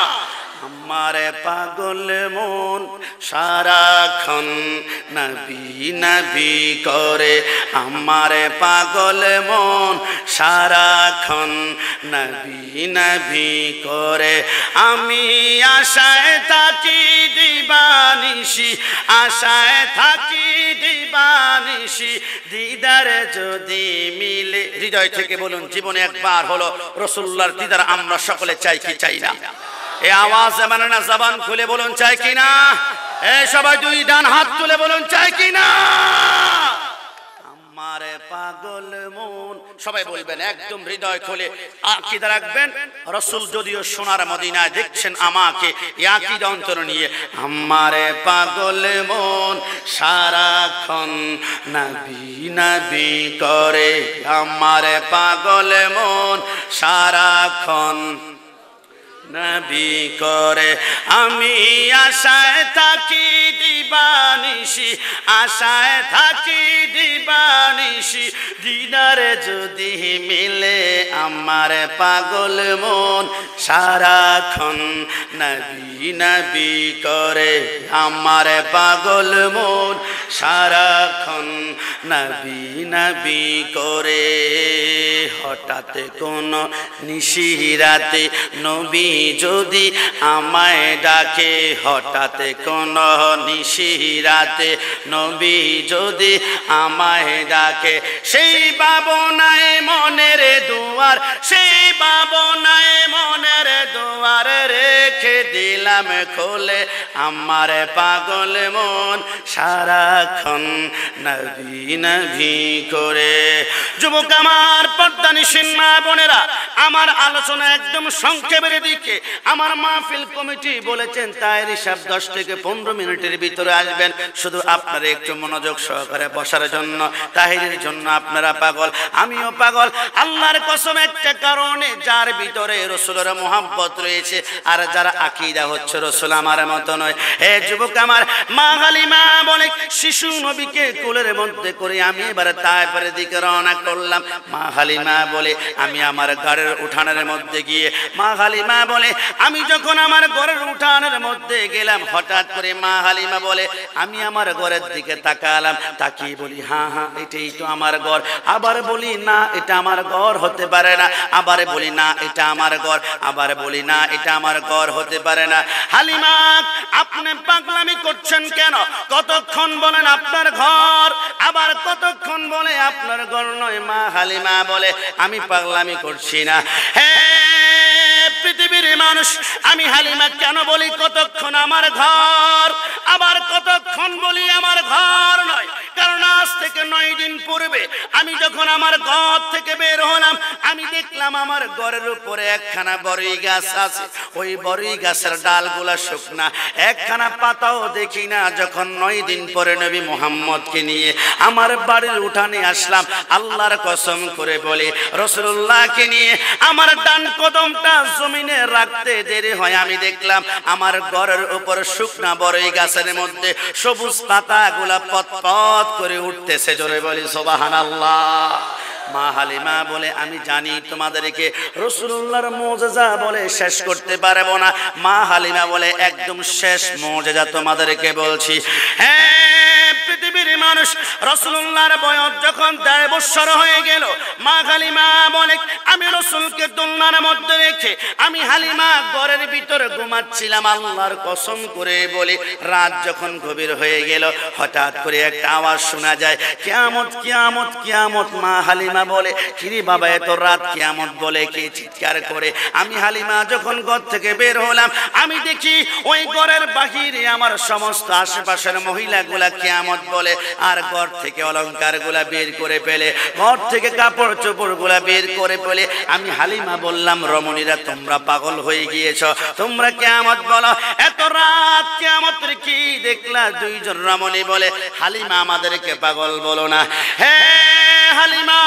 আমারে পাগল মন সারাক্ষণ নবী নবী করে, আমারে পাগল মন সারাক্ষণ নবী নবী করে। আমি আশায় থাকি দিবানিশি, আশায় থাকি দিবানিশি, দিদার যদি মিলে। হৃদয় থেকে বলুন, জীবনে একবার হলো রাসূলুল্লাহর দিদার আমরা সকলে চাই কি চাই না? এই আওয়াজ মানে না, জবান খুলে বলুন চাই কি না? এই সবাই দুই ডান হাত তুলে বলুন চাই কি না? আমারে পাগল মন, সবাই বলবেন একদম হৃদয় খুলে আকীদা রাখবেন। রাসূল যদিও সোনার মদিনায় দেখছেন আমাকে, এই আকীদা অন্তর নিয়ে আমারে পাগল মন সারাক্ষণ নবী নবী করে, আমারে পাগল মন সারাক্ষণ নবী করে। আমি আশায় থাকি দিবানিশি, আশায় থাকি দিবানিশি, দিদারে যদি মিলে আমার পাগল মন সারাক্ষণ নবী নবী করে, আমার পাগল মন সারাক্ষণ নবী নবী করে। হঠাৎ কোন নিশিরাতে নবী যদি আমায় ডাকে, হঠাৎ কোন নিশিরাতে নবী যদি আমায় ডাকে, সেই ভাবনায় মনের দুয়ার, সেই ভাবনায় মনের দুয়ার রেখে দিলাম খোলে, আমার পাগল মন সারাক্ষণ নবী নবী করে। যুবক আমার, পর্দানিশীন মা বোনেরা, আমার আলোচনা একদম সংক্ষেপের দিকে। আমার মাহফিল কমিটি বলেছেন তায়ের হিসাব 10 থেকে 15 মিনিটের ভিতরে আসবেন। শুধু আপনারা একটু মনোযোগ সহকারে বসার জন্য। তাহিরের জন্য আপনারা পাগল, আমিও পাগল। আল্লাহর কসম, একটা কারণে যার ভিতরে রাসূলের মুহাব্বত রয়েছে, আর যারা আকীদা হচ্ছে রাসূল আমার মত নয়। হে যুবক আমার, মা হালিমা বলে শিশু নবীকে কোলের মধ্যে করে আমি এবারে তায়েফের দিকে রওনা করলাম। মা হালিমা বলে আমি আমার ঘরের উঠানের মধ্যে গিয়ে, মা হালিমা বলে আমি যখন আমার ঘরের উঠানের মধ্যে গেলাম, হঠাৎ করে মা হালিমা বলে আমি আমার ঘরের দিকে তাকালাম, তাকিয়ে বলি হ্যাঁ হ্যাঁ এটাই তো আমার ঘর। আবার বলি না এটা আমার ঘর হতে পারে না, আবার বলি না এটা আমার ঘর, আবার বলি না এটা আমার ঘর হতে পারে না। হালিমা আপনি পাগলামি করছেন কেন? কতক্ষণ বলেন আপনার ঘর, আবার কতক্ষণ বলে আপনার ঘর নয়। মা হালিমা বলে আমি পাগলামি করছি না। হে পৃথিবীর মানুষ, আমি হালিমা কেন বলি কতক্ষণ আমার ঘর, আবার কতক্ষণ বলি আমার ঘর নয়? কারণ আজ থেকে 9 দিন পূর্বে আমি যখন আমার ঘর থেকে বের হলাম, আমি দেখলাম আমার ঘরের উপরে একখানা বড়ই গাছ আছে। ওই বড়ই গাছের ডালগুলা শুকনা, একখানা পাতাও দেখি না। যখন 9 দিন পরে নবী মুহাম্মদকে নিয়ে আমার বাড়ির উঠানে আসলাম, আল্লাহর কসম করে বলি রাসূলুল্লাহকে নিয়ে আমার ডান কদমটা জমিনে রাখতে দেরি হয়, আমি দেখলাম আমার ঘরের উপর শুকনা বড়ই গাছের মধ্যে সবুজ পাতাগুলা পতপত করে উঠতেছে। জোরে বলি সুবহানাল্লাহ। মা হালিমা বলে আমি জানি তোমাদেরকে রাসূলুল্লাহর মুজিজা বলে শেষ করতে পারবো না। মা হালিমা বলে একদম শেষ মুজিজা তোমাদেরকে বলছি। হ্যাঁ পৃথিবীর মানুষ, রাসূলুল্লাহর বয়স যখন 1.5 বছর হয়ে গেল, মা হালিমা বলে আমি রাসূলকে দোলনার মধ্যে রেখে আমি হালিমা ঘরের ভিতরে ঘুমাচ্ছিলাম। আল্লাহর কসম করে বলি রাত যখন গভীর হয়ে গেল, হঠাৎ করে একটা আওয়াজ শোনা যায়, কিয়ামত কিয়ামত কিয়ামত। মা হালিমা বলে কিরে বাবা এত রাত কিয়ামত বলে কে চিৎকার করে? আমি হালিমা যখন ঘর থেকে বের হলাম, আমি দেখি ওই ঘরের বাহিরে আমার সমস্ত আশেপাশের মহিলাগুলা কিয়ামত বলে, আর ঘর থেকে অলংকার গুলা বের করে ফেলে, ঘর থেকে কাপড় চোপড় গুলা বের করে ফেলে। আমি হালিমা বললাম রমণীরা তোমরা পাগল হয়ে গিয়েছ, তোমরা কিয়ামত বলো, এত রাত কিয়ামতের কি দেখলা? 2 জন রমণী বলে হালিমা আমাদেরকে পাগল বলো না। হে হালিমা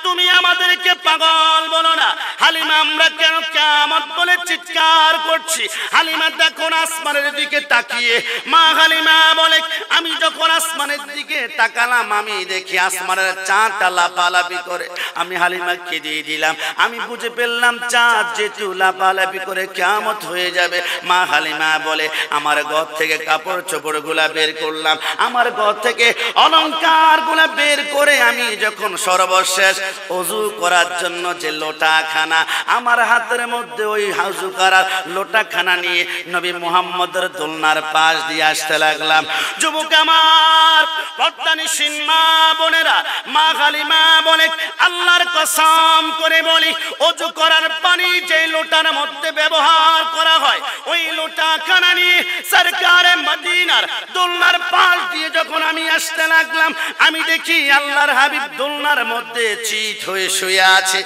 তুমি আমাদেরকে পাগল বলো না। হালিমা আমরা কেন কিয়ামত বলে চিৎকার করছি? হালিমা দেখুন আসমানের দিকে তাকিয়ে, মা হালিমা বলে আমি যখন আসমানের দিকে তাকালাম আমি দেখি আসমানের চাঁদটা লাফালাফি করে। আমি হালিমাকে দিয়ে দিলাম, আমি বুঝে ফেললাম চাঁদ যেহেতু লাফালাফি করে কিয়ামত হয়ে যাবে। মা হালিমা বলে আমার ঘর থেকে কাপড় চোপড় গুলা বের করলাম, আমার ঘর থেকে অলংকার গুলা বের করে আমি যখন সর্বশেষ ওযু করার জন্য যে লোটাখানা আমার হাতের মধ্যে, ওই ওযু করার লোটাখানা নিয়ে নবী মুহাম্মদের দোলনার পাশ দিয়ে আসতে লাগলাম। যুবক আমার, পর্দানিশীন মা বোনেরা, মা হালিমা বলে আল্লাহর কসম করে বলি ওযু করার পানি যে লোটার মধ্যে ব্যবহার করা হয় ওই লোটাখানা নিয়ে সরকারে মদিনার দোলনার পাশ দিয়ে যখন আমি আসতে লাগলাম আমি দেখি আল্লাহর হাবিব দোলনার মধ্যে চিত হয়ে শুয়ে আছে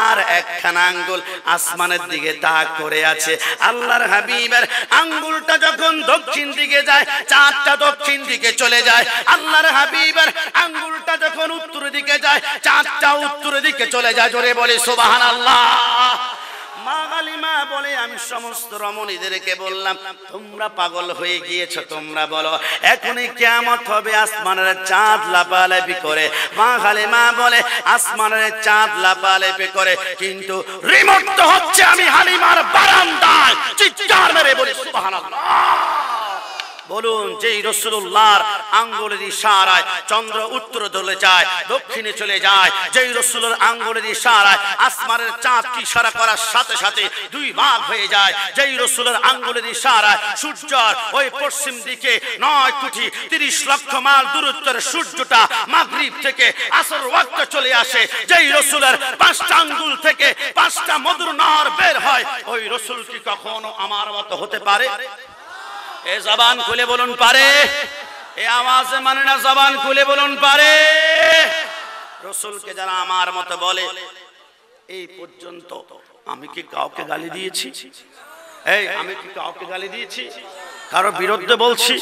আর একখানা আঙ্গুল আসমানের দিকে তাক করে আছে। আল্লাহর হাবিবের আঙ্গুলটা যখন দক্ষিণ দিকে যায় চাঁদটা দক্ষিণ দিকে চলে যায়, আল্লাহর হাবিবের আঙ্গুলটা যখন উত্তর দিকে যায় চাঁদটা উত্তর দিকে চলে যায়। জোরে বলে সুবহানাল্লাহ। মা হালিমা বলে আমি সমস্ত রমণীদেরকে বললাম তোমরা পাগল হয়ে গিয়েছো, তোমরা বলো এখনই কিয়ামত হবে আসমানের চাঁদ লাফালাফি করে। মা হালিমা বলে আসমানের চাঁদ লাফালাফি করে, কিন্তু রিমোট তো হচ্ছে আমি হালিমার বারান্দায়। চিৎকার মেরে বলি সুবহানাল্লাহ। বলুন, যেই রাসূলুল্লাহর আঙ্গুলের ইশারায় চন্দ্র উত্তর চলে যায় দক্ষিণে চলে যায়, যেই রাসূলের আঙ্গুলের ইশারায় আসমানের চাঁদ কি ইশারা করার সাথে সাথে দুই ভাগ হয়ে যায়, যেই রাসূলের আঙ্গুলের ইশারায় সূর্য ওই পশ্চিম দিকে 9 কোটি 30 লক্ষ মাইল দূরত্বের সূর্যটা মাগরিব থেকে আসর ওয়াক্তে চলে আসে, যেই রাসূলের 5টা আঙ্গুল থেকে 5টা মধুর নহর বের হয়, ওই রাসূল কি কখনো আমার মতো হতে পারে? এ জবান খুলে বলুন পারে? এ আওয়াজে মানে না, জবান খুলে বলুন পারে? রাসূলকে যারা আমার মতো বলে, এই পর্যন্ত আমি কি কাউকে গালি দিয়েছি? এই আমি কি কাউকে গালি দিয়েছি? কারো বিরুদ্ধে বলছি?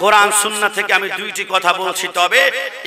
কোরআন সুন্নাহ থেকে আমি দুইটি কথা বলছি। তবে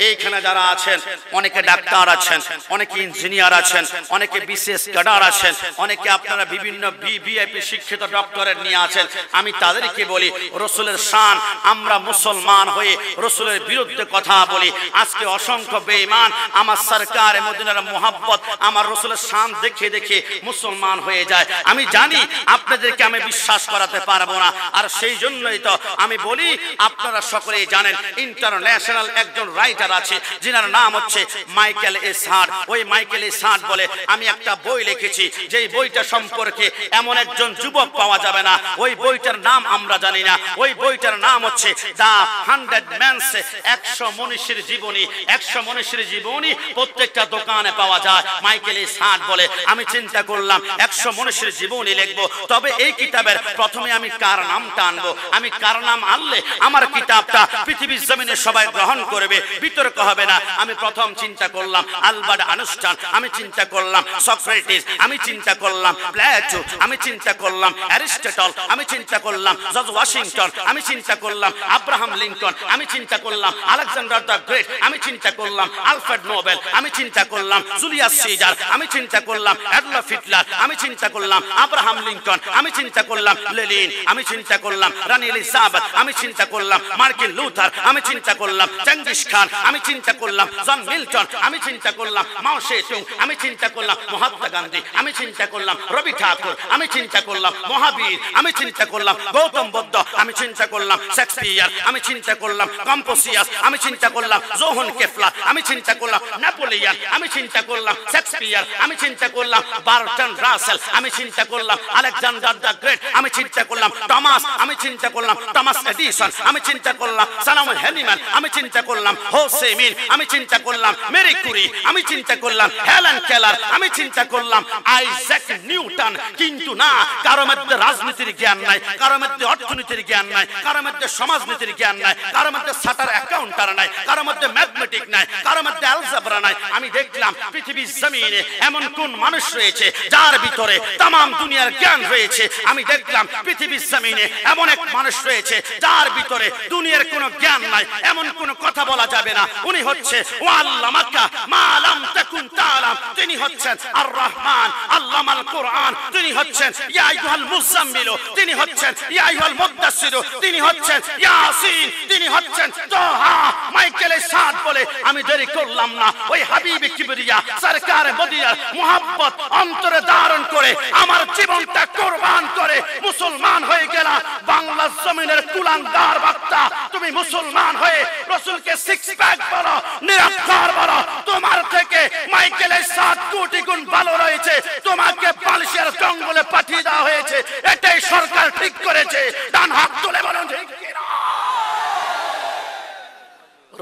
এইখানে যারা আছেন অনেকে ডাক্তার আছেন, অনেকে ইঞ্জিনিয়ার আছেন, অনেকে বিশেষ ক্যাডার আছেন, অনেকে আপনারা বিভিন্ন ভিভিআইপি শিক্ষিত ডক্টরের নিয়ে আছেন। আমি তাদেরকে বলি রাসূলের শান, আমরা মুসলমান হয়ে রাসূলের বিরুদ্ধে কথা বলি। আজকে অসংখ্য বেঈমান আমার সরকারে মদিনার মোহাব্বত আমার রাসূলের শান দেখে দেখে মুসলমান হয়ে যায়। আমি জানি আপনাদেরকে আমি বিশ্বাস করাতে পারবো না, আর সেই জন্যই তো আমি বলি আপনারা সকলেই জানেন ইন্টারন্যাশনাল একজন রাইটার আছে যিনার নাম হচ্ছে মাইকেল এস হার্ট। ওই মাইকেল এস হার্ট বলে আমি একটা বই লিখেছি, যেই বইটা সম্পর্কে এমন একজন যুবক পাওয়া যাবে না, ওই বইটার নাম আমরা জানি না। ওই বইটার নাম হচ্ছে দা 100 ম্যানস, 100 মনীষীর জীবনী। 100 মনীষীর জীবনী প্রত্যেকটা দোকানে পাওয়া যায়। মাইকেল এস হার্ট বলে আমি চিন্তা করলাম 100 মনীষীর জীবনী লিখবো, তবে এই কিতাবের প্রথমে আমি কার নামটা আনবো? আমি কার নাম আনলে আমার কিতাবটা পৃথিবীর জমিনে সবাই গ্রহণ করবে, বিতর্ক হবে না? আমি প্রথম চিন্তা করলাম আলবার্ট আইনস্টাইন, আমি চিন্তা করলাম সক্রেটিস, আমি চিন্তা করলাম প্লেটো, আমি চিন্তা করলাম অ্যারিস্টটল, আমি চিন্তা করলাম জর্জ ওয়াশিংটন, আমি চিন্তা করলাম আব্রাহাম লিঙ্কন, আমি চিন্তা করলাম আলেকজান্ডার দ্য গ্রেট, আমি চিন্তা করলাম আলফ্রেড নোবেল, আমি চিন্তা করলাম জুলিয়াস সিজার, আমি চিন্তা করলাম অ্যাডলফ হিটলার, আমি চিন্তা করলাম আব্রাহাম লিঙ্কন, আমি চিন্তা করলাম লেনিন, আমি চিন্তা করলাম রানী এলিজাবেথ, আমি চিন্তা করলাম মার্টিন লুথার, আমি চিন্তা করলাম চেঙ্গিস খান, আমি চিন্তা করলাম জন মিল্টন, আমি চিন্তা করলাম মাও সে তুং, আমি চিন্তা করলাম মহাত্মা গান্ধী, আমি চিন্তা করলাম রবি ঠাকুর, আমি চিন্তা করলাম মহাবীর, আমি চিন্তা করলাম গৌতম বুদ্ধ, আমি চিন্তা করলাম শেক্সপিয়ার, আমি চিন্তা করলাম কম্পোসিয়াস, আমি চিন্তা করলাম জোহন কেফলার, আমি চিন্তা করলাম নেপোলিয়ন, আমি চিন্তা করলাম শেক্সপিয়ার, আমি চিন্তা করলাম বার্টন রাসেল, আমি চিন্তা করলাম আলেকজান্ডার দ্য গ্রেট, আমি চিন্তা করলাম টমাস, আমি চিন্তা করলাম টমাস এডিসন, আমি চিন্তা করলাম সালামুল হেনিম্যান, আমি চিন্তা করলাম হোসে মিন, আমি চিন্তা করলাম মেরি কুরি, আমি চিন্তা করলাম হেলেন কেলার, আমি চিন্তা করলাম আইজ্যাক নিউটন। কিন্তু না, কারো মধ্যে রাজনীতির জ্ঞান নাই, কারো মধ্যে অর্থনীতির জ্ঞান নাই, কারো মধ্যে সমাজনীতির জ্ঞান নাই, কারো মধ্যে চার্টার অ্যাকাউন্টার নাই, কারো মধ্যে ম্যাথমেটিক নাই, কারো মধ্যে অ্যালজেব্রা নাই। আমি দেখলাম পৃথিবীর জমিনে এমন কোন মানুষ রয়েছে যার ভিতরে তাম দুনিয়ার জ্ঞান রয়েছে। আমি দেখলাম পৃথিবীর জমিনে এমন এক মানুষ রয়েছে যার ভিতরে দুনিয়ার কোনো জ্ঞান নাই, এমন কোনো কথা বলা যাবে না। উনি হচ্ছে ওয়াল্লামাকা মা লাম তাকুন তাআলাম, তিনি হচ্ছেন আর রহমান আল্লামাল কোরআন, তিনি হচ্ছেন ইয়া আইয়ুহাল মুজাম্মিল, তিনি হচ্ছেন ইয়া আইয়ুহাল মুদ্দাসসির, তিনি হচ্ছেন ইয়াসিন, তিনি হচ্ছেন তোহা। মাইকেলের সাথ বলে আমি দেরি করলাম না, ওই হাবিবে কিবরিয়া সরকারে মদিনার মুহাব্বত অন্তরে ধারণ করে আমার জীবনটা কুরবান করে মুসলমান হয়ে গেলাম। বাংলা জমিনের কুলাঙ্গার বার্তা, তুমি মুসলমান হয়ে রাসূলকে সিক্স প্যাক বলো, নিরাকার বলো, তোমার থেকে মাইকেলের 7 কোটি গুণ ভালো রয়েছে। তোমাকে বালিশের জঙ্গলে পাঠিয়ে দেওয়া হয়েছে, এটাই সরকার ঠিক করেছে। ডান হাত তুলে বলুন ঠিক কিনা।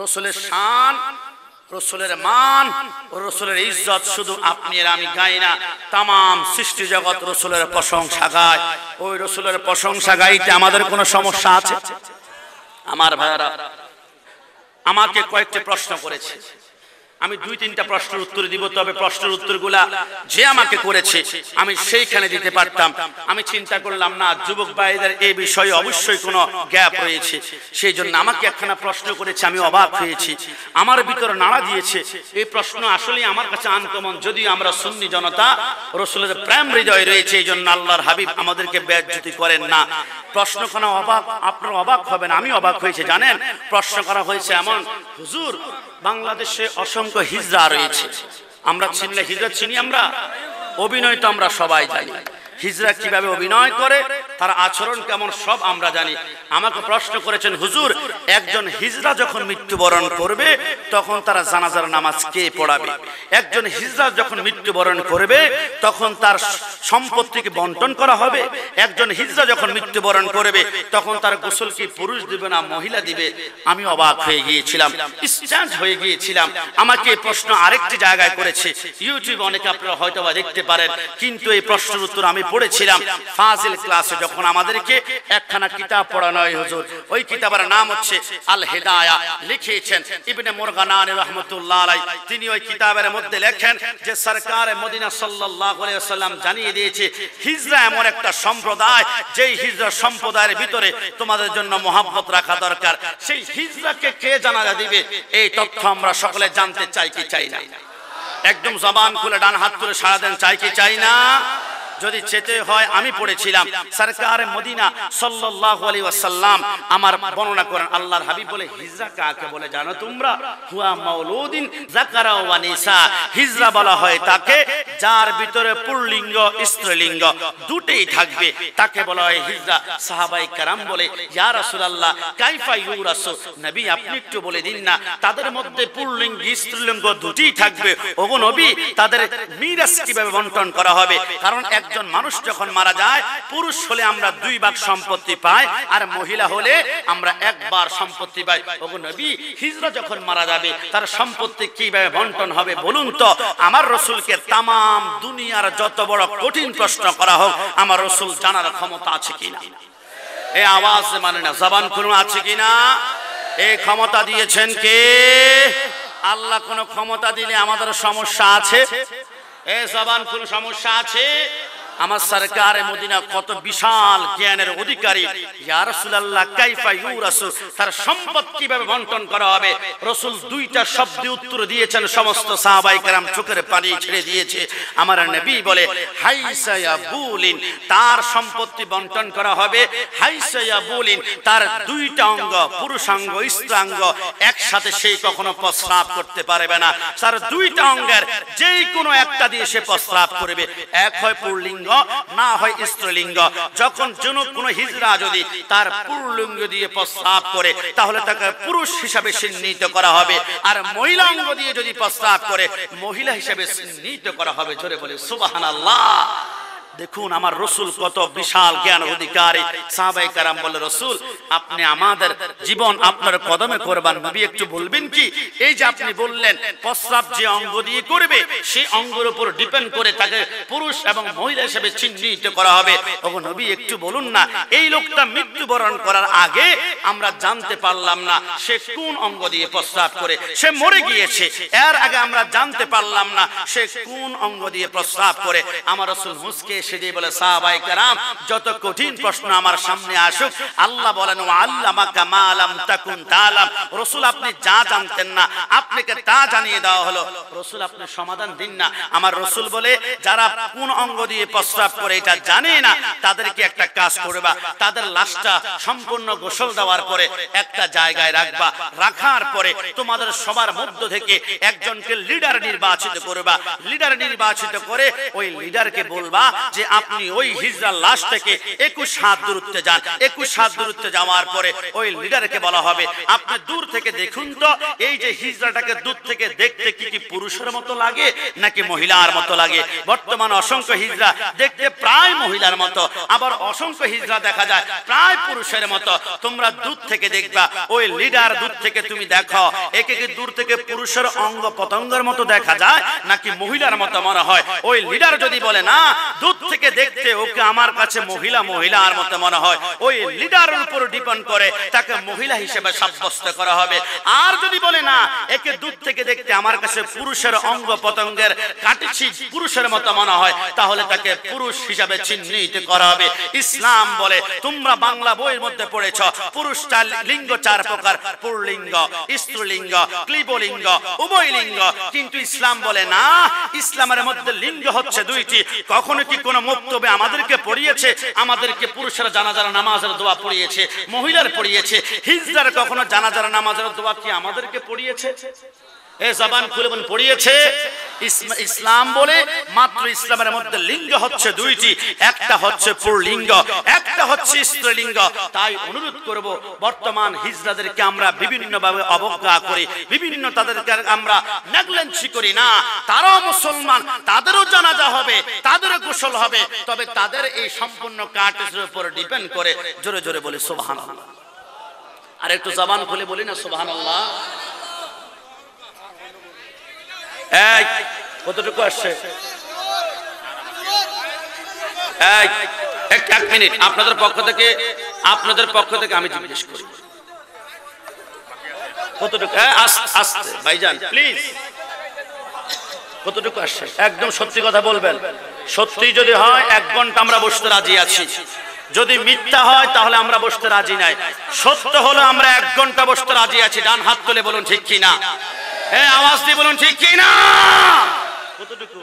রাসূলের শান, রাসূলের মান ও রাসূলের ইজ্জত শুধু আপনি আর আমি গাই না, तमाम সৃষ্টি জগৎ রাসূলের প্রশংসা গায়। ওই রাসূলের প্রশংসা গাইতে আমাদের কোনো সমস্যা আছে? আমার ভাইরা আমাকে কয়েকটি প্রশ্ন করেছে, আমি 2-3টা প্রশ্নের উত্তর দিব, তবে প্রশ্নের উত্তরগুলা যে আমাকে করেছে আমি সেইখানে দিতে পারতাম। আমি চিন্তা করলাম না, যুবক ভাইদের এই বিষয়ে অবশ্যই কোনো গ্যাপ রয়েছে, সেই জন্য আমাকে একখানা প্রশ্ন করেছে। আমি অবাক হয়েছি, আমার ভিতরে নাড়া দিয়েছে। এই প্রশ্ন আসলে আমার কাছে আনকমন, যদিও আমরা সুন্নি জনতা, রাসূলের প্রেম হৃদয় রয়েছে, এই জন্য আল্লাহর হাবিব আমাদেরকে বেইজ্জতি করেন না। প্রশ্ন কোনো অবাক, আপনারা অবাক হবেন, আমি অবাক হয়েছে। জানেন প্রশ্ন করা হয়েছে এমন, হুজুর বাংলাদেশে অসংখ্য হিজড়া রয়েছে, আমরা চিনলে হিজড়া চিনি, আমরা অভিনয় তো আমরা সবাই জানি, হিজড়া কিভাবে অভিনয় করে, তার আচরণ কেমন সব আমরা জানি। আমাকে প্রশ্ন করেছেন, হুজুর একজন হিজড়া যখন মৃত্যুবরণ করবে তখন তারা জানাজার নামাজ কে পড়াবে? একজন হিজড়া যখন মৃত্যুবরণ করবে তখন তার সম্পত্তিকে বন্টন করা হবে? একজন হিজড়া যখন মৃত্যুবরণ করবে তখন তার গোসল কি পুরুষ দিবে না মহিলা দিবে? আমি অবাক হয়ে গিয়েছিলাম, স্ট্যান্ড হয়ে গিয়েছিলাম। আমাকে এই প্রশ্ন আরেকটি জায়গায় করেছে, ইউটিউবে অনেকে আপনারা হয়তো বা দেখতে পারেন, কিন্তু এই প্রশ্নের উত্তর আমি পড়েছিলাম ফাজিল ক্লাসে, যখন আমাদেরকে একখানা কিতাব পড়ানো হয় হুজুর। ওই কিতাবের নাম হচ্ছে আল হিদায়া, লিখেছেন ইবনে মুরগানানি রাহমাতুল্লাহ আলাইহি। তিনি ওই কিতাবের মধ্যে লেখেন যে সরকার মদিনা সাল্লাল্লাহু আলাইহি ওয়াসাল্লাম জানিয়ে দিয়েছে হিজরা এমন একটা সম্প্রদায়, যেই হিজরা সম্প্রদায়ের ভিতরে তোমাদের জন্য মহব্বত রাখা দরকার। সেই হিজরাকে কে জানাজা দিবে, এই তথ্য আমরা সকলে জানতে চাই কি চাই না? একদম জবান খুলে ডান হাত তুলে সারা দেন, চাই কি চাই না? যদি চেতে হয়, আমি পড়েছিলাম সরকার মদিনা সাল্লাল্লাহু আলাইহি ওয়াসাল্লাম আমার বর্ণনা করেন, আল্লাহর হাবিব বলে হিজরা কাকে বলে জানো তোমরা? হুয়া মাউলুদিন যাকারা ওয়া নিসা, হিজরা বলা হয় তাকে যার ভিতরে পুল্লিঙ্গ স্ত্রীলিঙ্গ দুটেই থাকবে, তাকে বলা হয় হিজরা। সাহাবায়ে কেরাম বলে ইয়া রাসূলুল্লাহ কাইফা ইউরাসু, নবী আপনি একটু বলে দিন না, তাদের মধ্যে পুল্লিঙ্গ স্ত্রীলিঙ্গ দুটেই থাকবে, ওগো নবী তাদের মিরাস কিভাবে বন্টন করা হবে? কারণ একজন মানুষ যখন মারা যায়, পুরুষ হলে আমরা 2 ভাগ সম্পত্তি পাই, আর মহিলা হলে আমরা 1 ভাগ সম্পত্তি পাই। ওগো নবী হিজরা যখন মারা যাবে তার সম্পত্তি কিভাবে বন্টন হবে বলুন তো? আমার রাসূলকে তামাম দুনিয়ার যত বড় কঠিন প্রশ্ন করা হোক, আমার রাসূল জানার ক্ষমতা আছে কিনা? এই আওয়াজ মানে না, জবান খুলুন, আছে কিনা? এই ক্ষমতা দিয়েছেন কে? আল্লাহ। কোন ক্ষমতা দিলে আমাদের সমস্যা আছে? এই জবান কোন সমস্যা আছে? আমার সরকার মদিনা কত বিশাল জ্ঞানের অধিকারী। ইয়া রাসূলুল্লাহ কাইফা ইউরাসু, তার সম্পদ কিভাবে বন্টন করা হবে? রাসূল 2টা শব্দে উত্তর দিয়েছেন, সমস্ত সাহাবায়ে কেরাম চোখের পানি ছেড়ে দিয়েছে। আমার নবী বলে হাইসা ইয়াবুলিন, তার সম্পত্তি বন্টন করা হবে হাইসা ইয়াবুলিন, তার 2টা অঙ্গ পুরুষাঙ্গ স্ত্রীঙ্গ একসাথে সেই কখনো প্রস্রাব করতে পারবে না। তার 2টা অঙ্গের যেই কোনো একটা দিয়ে সে প্রস্রাব করবে, এক হয় পুল্লিঙ্গ না হয় স্ত্রীলিঙ্গ। যখন কোন হিজড়া যদি তার পুল্লিঙ্গ দিয়ে প্রস্রাব করে তাহলে তাকে পুরুষ হিসাবে চিহ্নিত করা হবে, আর মহিলা অঙ্গ দিয়ে যদি প্রস্রাব করে মহিলা হিসাবে চিহ্নিত করা হবে। জোরে বলে সুবহানাল্লাহ। দেখুন আমার রাসূল কত বিশাল জ্ঞান অধিকারী। সাহাবায়ে কেরাম বলে রাসূল আপনি আমাদের জীবন আপনার কদমে কুরবান। নবী একটু বলবেন কি, এই যে আপনি বললেন প্রস্রাব যে অঙ্গ দিয়ে করবে সেই অঙ্গের উপর ডিপেন্ড করে তাকে পুরুষ এবং মহিলা হিসেবে চিহ্নিত করা হবে। ওগো নবী একটু বলুন না, এই লোকটা মৃত্যুবরণ করার আগে আমরা জানতে পারলাম না সে কোন অঙ্গ দিয়ে প্রস্রাব করে, সে মরে গিয়েছে, এর আগে আমরা জানতে পারলাম না সে কোন অঙ্গ দিয়ে প্রস্রাব করে। আমার রাসূল মুসকে এসে দিয়ে বলে, সাহাবায়ে কেরাম যত কঠিন প্রশ্ন আমার সামনে আসুক, আল্লাহ বলেন ওয়া আল্লামাকা মা লাম তাকুন তাআলাম, রাসূল আপনি যা জানতেন না আপনাকে তা জানিয়ে দেওয়া হলো, রাসূল আপনি সমাধান দিন না। আমার রাসূল বলে যারা কোন অঙ্গ দিয়ে প্রস্রাব করে এটা জানে না তাদেরকে একটা কাজ করবা, তাদের লাশটা সম্পূর্ণ গোসল দেওয়ার পরে একটা জায়গায় রাখবা, রাখার পরে তোমাদের সবার মধ্য থেকে একজনকে লিডার নির্বাচিত করবা, লিডার নির্বাচিত করে ওই লিডারকে বলবা যে আপনি ওই হিজড়ার লাশ থেকে 21 হাত দূরত্বে যান। 21 হাত দূরত্বে যাওয়ার পরে ওই লিডারকে বলা হবে আপনি দূর থেকে দেখুন তো এই যে হিজড়াটাকে দূর থেকে দেখতে কি পুরুষের মতো লাগে নাকি মহিলার মতো লাগে। বর্তমান অসংখ্য হিজড়া দেখতে প্রায় মহিলার মতো, আবার অসংখ্য হিজড়া দেখা যায় প্রায় পুরুষের মতো। তোমরা দূর থেকে দেখবা ওই লিডার দূর থেকে তুমি দেখো একে কি দূর থেকে পুরুষের অঙ্গ পতঙ্গের মতো দেখা যায় নাকি মহিলার মতো মনে হয়। ওই লিডার যদি বলে না দূর থেকে দেখতে ওকে আমার কাছে মহিলার মতো মনে হয়, ওই লিডারের উপর ডিপেন্ড করে তাকে মহিলা হিসেবে সাব্যস্ত করা হবে। আর যদি বলে না একে দূর থেকে দেখতে আমার কাছে পুরুষের অঙ্গ পতঙ্গের কাটিছি পুরুষের মতো মনে হয়, তাহলে তাকে পুরুষ হিসাবে চিহ্নিত করা হবে। ইসলাম বলে তোমরা বাংলা বইয়ের মধ্যে পড়েছ পুরুষ লিঙ্গ 4 প্রকার, পুরলিঙ্গ, স্ত্রীলিঙ্গ, ক্লীবলিঙ্গ, উভয়লিঙ্গ, কিন্তু ইসলাম বলে না ইসলামের মধ্যে লিঙ্গ হচ্ছে 2টি। কখনো কি কোন মুক্তবে আমাদেরকে পড়িয়েছে আমাদেরকে পুরুষের জানাজার নামাজের দোয়া পড়িয়েছে, মহিলার পড়িয়েছে? হিজড়ার কখনো জানাজার নামাজের দোয়া কি আমাদেরকে পড়িয়েছে? এ জবান খুলে বলুন পড়িয়েছে? ইসলাম বলে মাত্র ইসলামের মধ্যে লিঙ্গ হচ্ছে 2টি, একটা হচ্ছে পুরলিঙ্গ, একটা হচ্ছে স্ত্রীলিঙ্গ। তাই অনুরোধ করব বর্তমান হিজড়াদেরকে আমরা বিভিন্ন ভাবে অবজ্ঞা করি, বিভিন্ন তাদেরকে আমরা নেগলেন্সি করি না। তারাও মুসলমান, তাদেরও জানাজা হবে, তাদেরও গোসল হবে, তবে তাদের এই সম্পূর্ণ কার্টেজের উপর ডিপেন্ড করে। জোরে জোরে বলি সুবহানাল্লাহ। আর একটু জবান খুলে বলি না সুবহানাল্লাহ। এই কতটুকু আসছে? এক মিনিট আপনাদের পক্ষ থেকে আমি জিজ্ঞেস করি কতটুকু আসছে ভাইজান প্লিজ, কতটুকু আসছে? একদম সত্যি কথা বলবেন। সত্যি যদি হয় 1 ঘন্টা আমরা বসতে রাজি আছি, যদি মিথ্যা হয় তাহলে আমরা বসতে রাজি নাই। সত্য হলো আমরা 1 ঘন্টা বসতে রাজি আছি। ডান হাত তুলে বলুন ঠিক কিনা, আওয়াজ দিয়ে বলুন ঠিক কিনা। কতটুকু?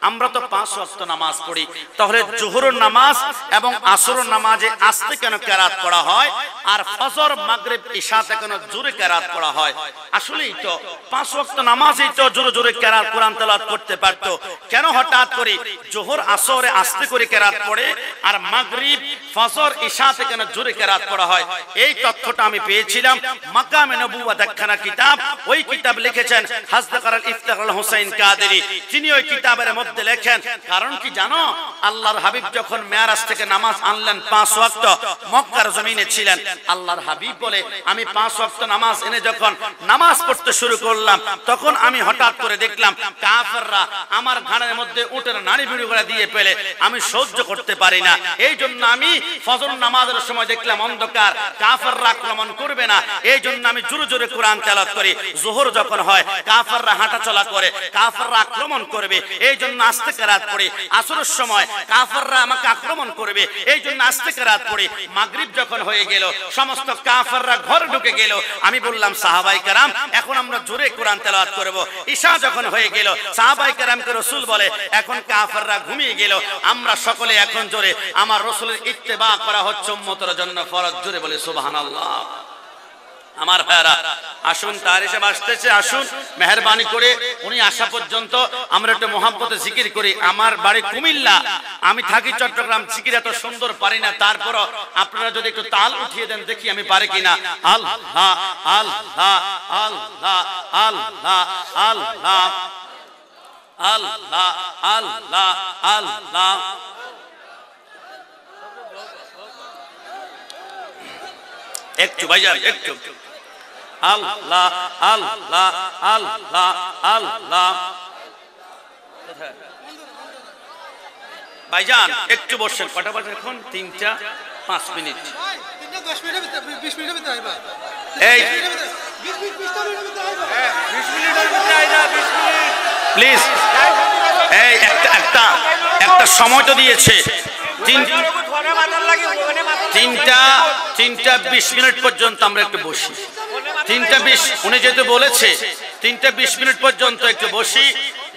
আমরা তো 5 ওয়াক্ত নামাজ পড়ি, তাহলে জোহরের নামাজ এবং আসরের নামাজে আস্তে কেন কেরাত পড়া হয় আর ফজর মাগরিব ইশাতে কেন জোরে কেরাত পড়া হয়? আসলেই তো 5 ওয়াক্ত নামাজেই তো জোরে জোরে কেরাত কোরআন তেলাওয়াত করতে পারতো, কেন হঠাৎ করে জোহর আসরে আস্তে করে কেরাত পড়ে আর মাগরিব ফজর ইশাতে কেন জোরে কেরাত পড়া হয়? এই তথ্যটা আমি পেয়েছিলাম মাকামে নবুওয়াত একখানা কিতাব, ওই কিতাব লিখেছেন হযরত ইফতেখার হোসেন কাদেরী। তিনি ওই কিতাবের মধ্যে লেখেন কারণ কি জানো, আল্লাহর হাবিব যখন মেরাজ থেকে নামাজ আনলেন 5 ওয়াক্ত, মক্কার জমিনে ছিলেন। আল্লাহর হাবিব বলে আমি 5 ওয়াক্ত নামাজ এনে যখন নামাজ পড়তে শুরু করলাম তখন আমি হঠাৎ করে দেখলাম কাফেররা আমার ঘাড়ের মধ্যে উটের নাড়ি ভিড়ি করে দিয়ে ফেলে, আমি সহ্য করতে পারি না। এই জন্য আমি ফজর নামাজের সময় দেখলাম অন্ধকার, কাফেররা আক্রমণ করবে না, এই জন্য আমি জোরে জোরে কোরআন তেলাওয়াত করি। যোহর যখন হয় কাফেররা হাঁটাচলা করে, কাফেররা আক্রমণ করবে, এই জন্য আস্তে কেরাত পড়ি। আসরের সময় কাফেররা আমাকে আক্রমণ করবে, এই জন্য আস্তে কেরাত পড়ি। মাগরিব যখন হয়ে গেল সমস্ত কাফেররা ঘরে ঢুকে গেল, আমি বললাম সাহাবায়ে কেরাম এখন আমরা জোরে কোরআন তেলাওয়াত করব। ঈশা যখন হয়ে গেল সাহাবায়ে কেরামকে রাসূল বলে এখন কাফেররা ঘুমিয়ে গেল, আমরা সকলে এখন জোরে আমার রাসূলের ইত্তেবা করা হচ্ছে উম্মতের জন্য ফরজ। জোরে বলে সুবহানাল্লাহ। আমার ভাইরা আসুন, তার হিসেবে আসতেছে, আসুন মেহেরবানি করে উনি আসা পর্যন্ত আমরা একটু মোহাম্মতে জিকির করি। আমার বাড়ি কুমিল্লা, আমি থাকি চট্টগ্রাম, জিকির এত সুন্দর পারি না, তারপরও আপনারা যদি একটু তাল উঠিয়ে দেন দেখি আমি পারি কিনা। আল্লাহ আল্লাহ আল্লাহ আল্লাহ আল্লাহ আল্লাহ আল্লাহ আল্লাহ। একটু ভাইজান একটু আল্লাহ আল্লাহ আল্লাহ আল্লাহ। ভাইজান একটু বসেন, কটা বাজে এখন? 3টা 5 মিনিট। এই প্লিজ এই একটা সময় তো দিয়েছে 3:20 পর্যন্ত আমরা একটু বসি 3:20 উনি যেহেতু বলেছে 3:20 পর্যন্ত একটু বসি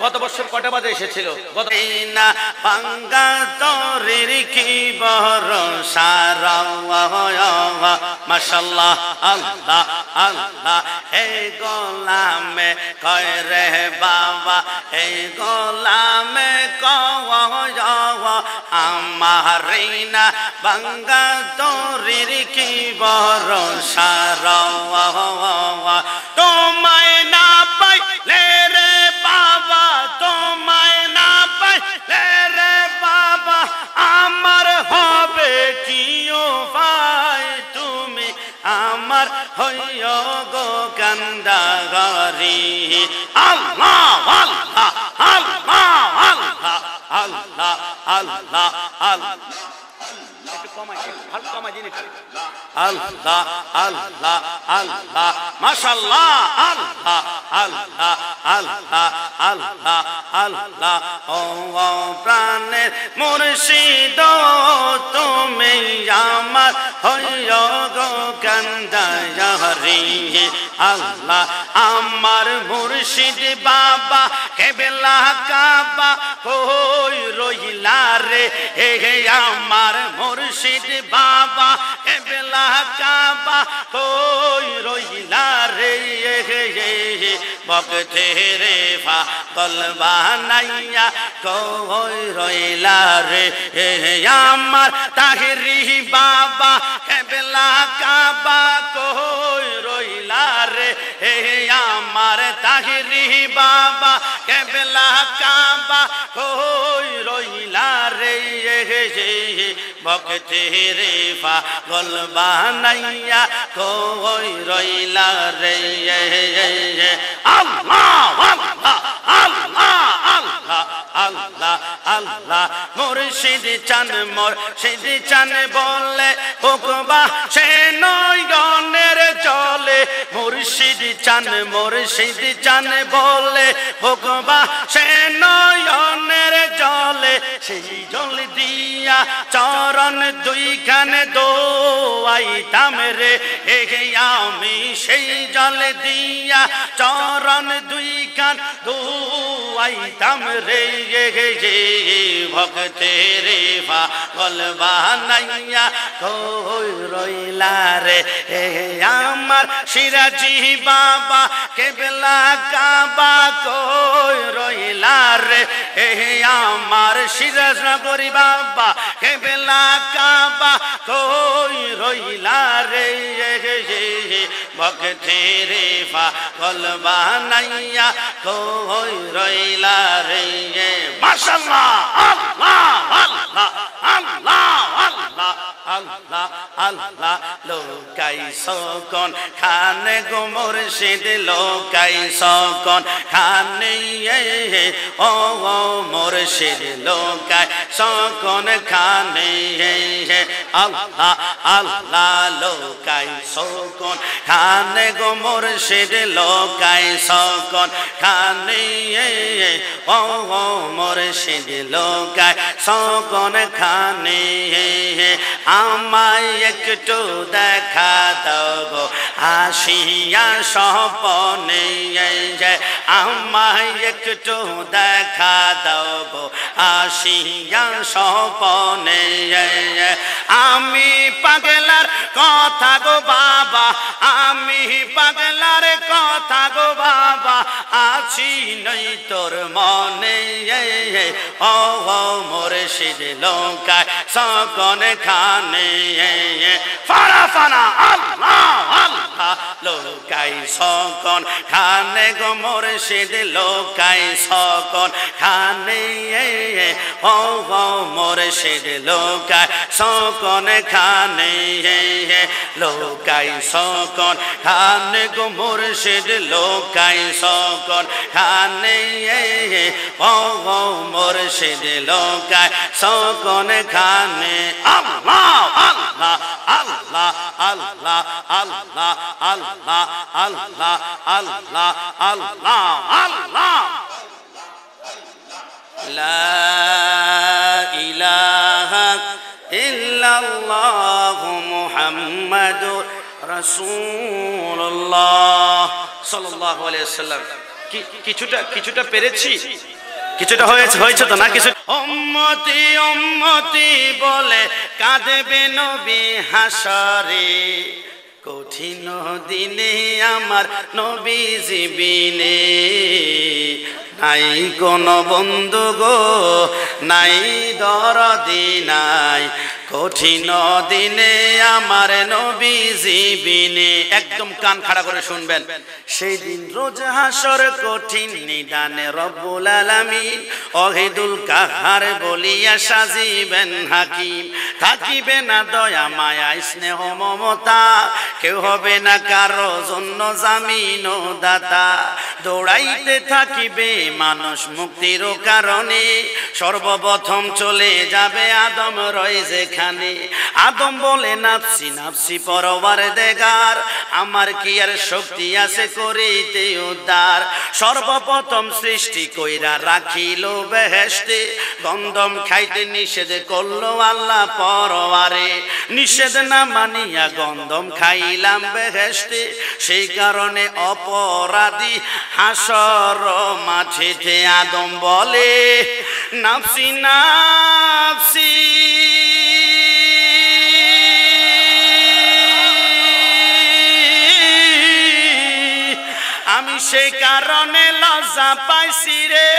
গত বছর কটা বাজে এসেছিল না বাঙ্গা তরের কি ভরসা মাশাআল্লাহ আল্লাহ আল্লাহ এই গোলামে কয় রে বাবা এই গোলামে কয় আমার না বাঙ্গা তরের কি ভরসা তোমায় না পাইলে রে বাবা তোমায় না পাইলে রে বাবা আমার হবে কি ভাই তুমি আমার হইও গো কান্দাগারি আল্লাহ আল্লাহ আল্লাহ আল্লাহ আল্লাহ আল্লাহ আল্লাহ আল্লাহ আল্লাহ আল্লাহ মাশাআল্লাহ আল্লাহ আল্লাহ আল্লাহ আল্লাহ আল্লাহ ও প্রাণের মুর্শিদ তুমি আমার হইও গো কান্দায়ারি আল্লাহ আমার মুর্শিদ বাবা কেবলা কাবা কই রইলা রে হে আমার মুর্শিদ বাবা কেবলা কাবা কই রইলা রে ভক্তের পাগল বানাইয়া কই রইলা রে আমার তাহিরি বাবা কেবলা কাবা কই রইলা রে আমার তাহিরি বাবা কেবলা কাবা কই রইলা রে ভক্তের পাগল বানাইয়া কই রইলা রে আল্লাহ আল্লাহ আল্লাহ আল্লাহ আল্লাহ আল্লাহ মুর্শিদ চান মুর্শিদ চান বলে ভগবা সে নয়নের জলে মুর্শিদ চান বলে ভগবা সে নয়নের জলে সেই জল দিয়া চরণ দুইখানে দোয়াইতাম রে আমি সেই জল দিয়া চরণ দুইখান দোয়াইতাম রে ভক্তের পাগল বানাইয়া কই রইলা রে আমার সিরাজি বাবা কেবলা কাবা কই রইলা রে আমার সিরাজ নগরী বাবা কেবলা কাবা কই রইলা রে ভক্তের পাগল বানাইয়া কই রইলা রে মাশাআল্লাহ আল্লাহ আল্লাহ আল্লাহ আল্লাহ আল্লাহ আল্লাহ লোকাই সকন খানে গো মুর্শিদ লোকাই সকন খানে ও মুর্শিদ লোকাই সকন খানে আল্লাহ আল্লাহ লোকাই সকন খানে গো মুর্শিদ লোকাই সকন খানে ও মুর্শিদ লোকাই সকন খানে আমায় একটু দেখা দাও গো আসিয়া স্বপনে আমায় একটু দেখা দাও গো আসিয়া স্বপনে আমি পাগলার কথা গো বাবা আমি পাগলার কথা গো বাবা আছি নই তোর মনে ও মুর্শিদ লোকায় সকন খানে ফানা ফানা আল্লাহ আল্লাহ লোকাই সকন খানে গো মুর্শিদ লোকাই সকন খানে ও মুর্শিদ লোকাই সকন খানে লোকাই সকন খানে গো মুর্শিদ লোকাই সকন খানে ও মুর্শিদ লোকাই সকন খানে আল্লাহ আল্লাহ আল্লাহ আল্লাহ আল্লাহ আল্লাহ আল্লাহ আল্লাহ আল্লাহ আল্লাহ লা ইলাহা ইল্লাল্লাহু মুহাম্মাদুর রাসূলুল্লাহ সাল্লাল্লাহু আলাইহি ওয়াসাল্লাম। কিছুটা পেরেছি, কিছুটা হয়েছে তো না? কিছু উম্মতি উম্মতি বলে কাঁদবে নবী হাসরে, কঠিন দিনে আমার নবীজি বিনে নাই কোন বন্ধু গো, নাই দরদি নাই, কঠিন দিনে আমার নবীজি বিনে। একদম কান খাড়া করে শুনবেন। সেই দিন রোজ হাসর কঠিন নিদানে রব্বুল আলামিন ওয়াহিদুল কাহার বলিয়া সাজিবেন হাকিম। থাকিবে না দয়া মায়া স্নেহ মমতা, কেউ হবে না কারো জন্য জামিন ও দাতা। দৌড়াইতে থাকিবে মানুষ মুক্তির কারণে, সর্বপ্রথম চলে যাবে আদম রয় যেখানে। আদম বলে নাফসি নাফসি পরওয়ারদিগার, আমার কি আর শক্তি আছে করিতে উদ্ধার। সর্বপ্রথম সৃষ্টি কইরা রাখিল বেহেশতে, গন্ধম খাইতে নিষেধ করলো আল্লাহ পরওয়ারে। নিষেধ না মানিয়া গন্ধম খাইলাম বেহেশতে, সেই কারণে অপরাধী হাসর মাঠেতে। আদম বলে নাফসি নাফসি, আমি সেই কারণে লজ্জা পাইছি রে,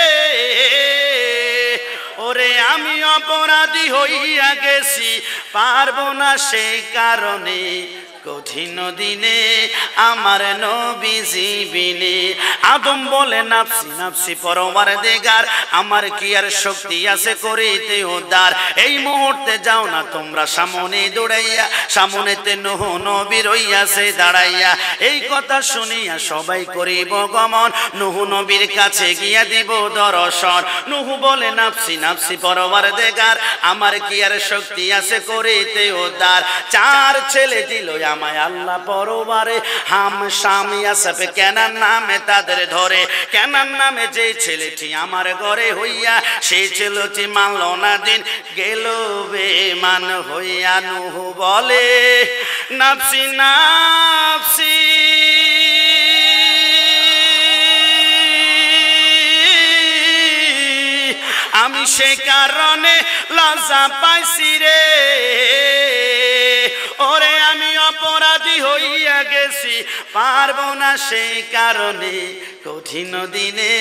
ওরে আমি অপরাধী হইয়া গেছি, পারবো না সেই কারণে কঠিন দিনে আমার নবীজি বিনে। আদম বলে নাফসি নাফসি পরওয়ারদিগার, আমার কি আর শক্তি আছে করিতে উদ্ধার। এই মুহূর্তে যাও না তোমরা সামনে দৌড়াইয়া, সামনেতে নূহ নবী রইয়াছে দাঁড়াইয়া। এই কথা শুনিয়া সবাই করিব গমন, নূহ নবীর কাছে গিয়া দিব দর্শন। নূহ বলে নাফসি নাফসি পরওয়ারদিগার, আমার কি আর শক্তি আছে করিতে উদ্ধার। চার ছেলে দিল আমায় আল্লাহ পরবারে, হাম শাম ইয়াসফ কেনান নামে তাদের ধরে। কেনান নামে যে ছেলেটি আমার ঘরে হইয়া, সেই ছেলেটি মানল না দিন, গেল বেমান হইয়া। নূহ বলে নাফসি নাফসি, আমি সে কারণে লজ্জা পাইছি রে, ওরে আমি অপরাধী হইয়া গেছি, পারবো না সেই কারণে কঠিন দিনে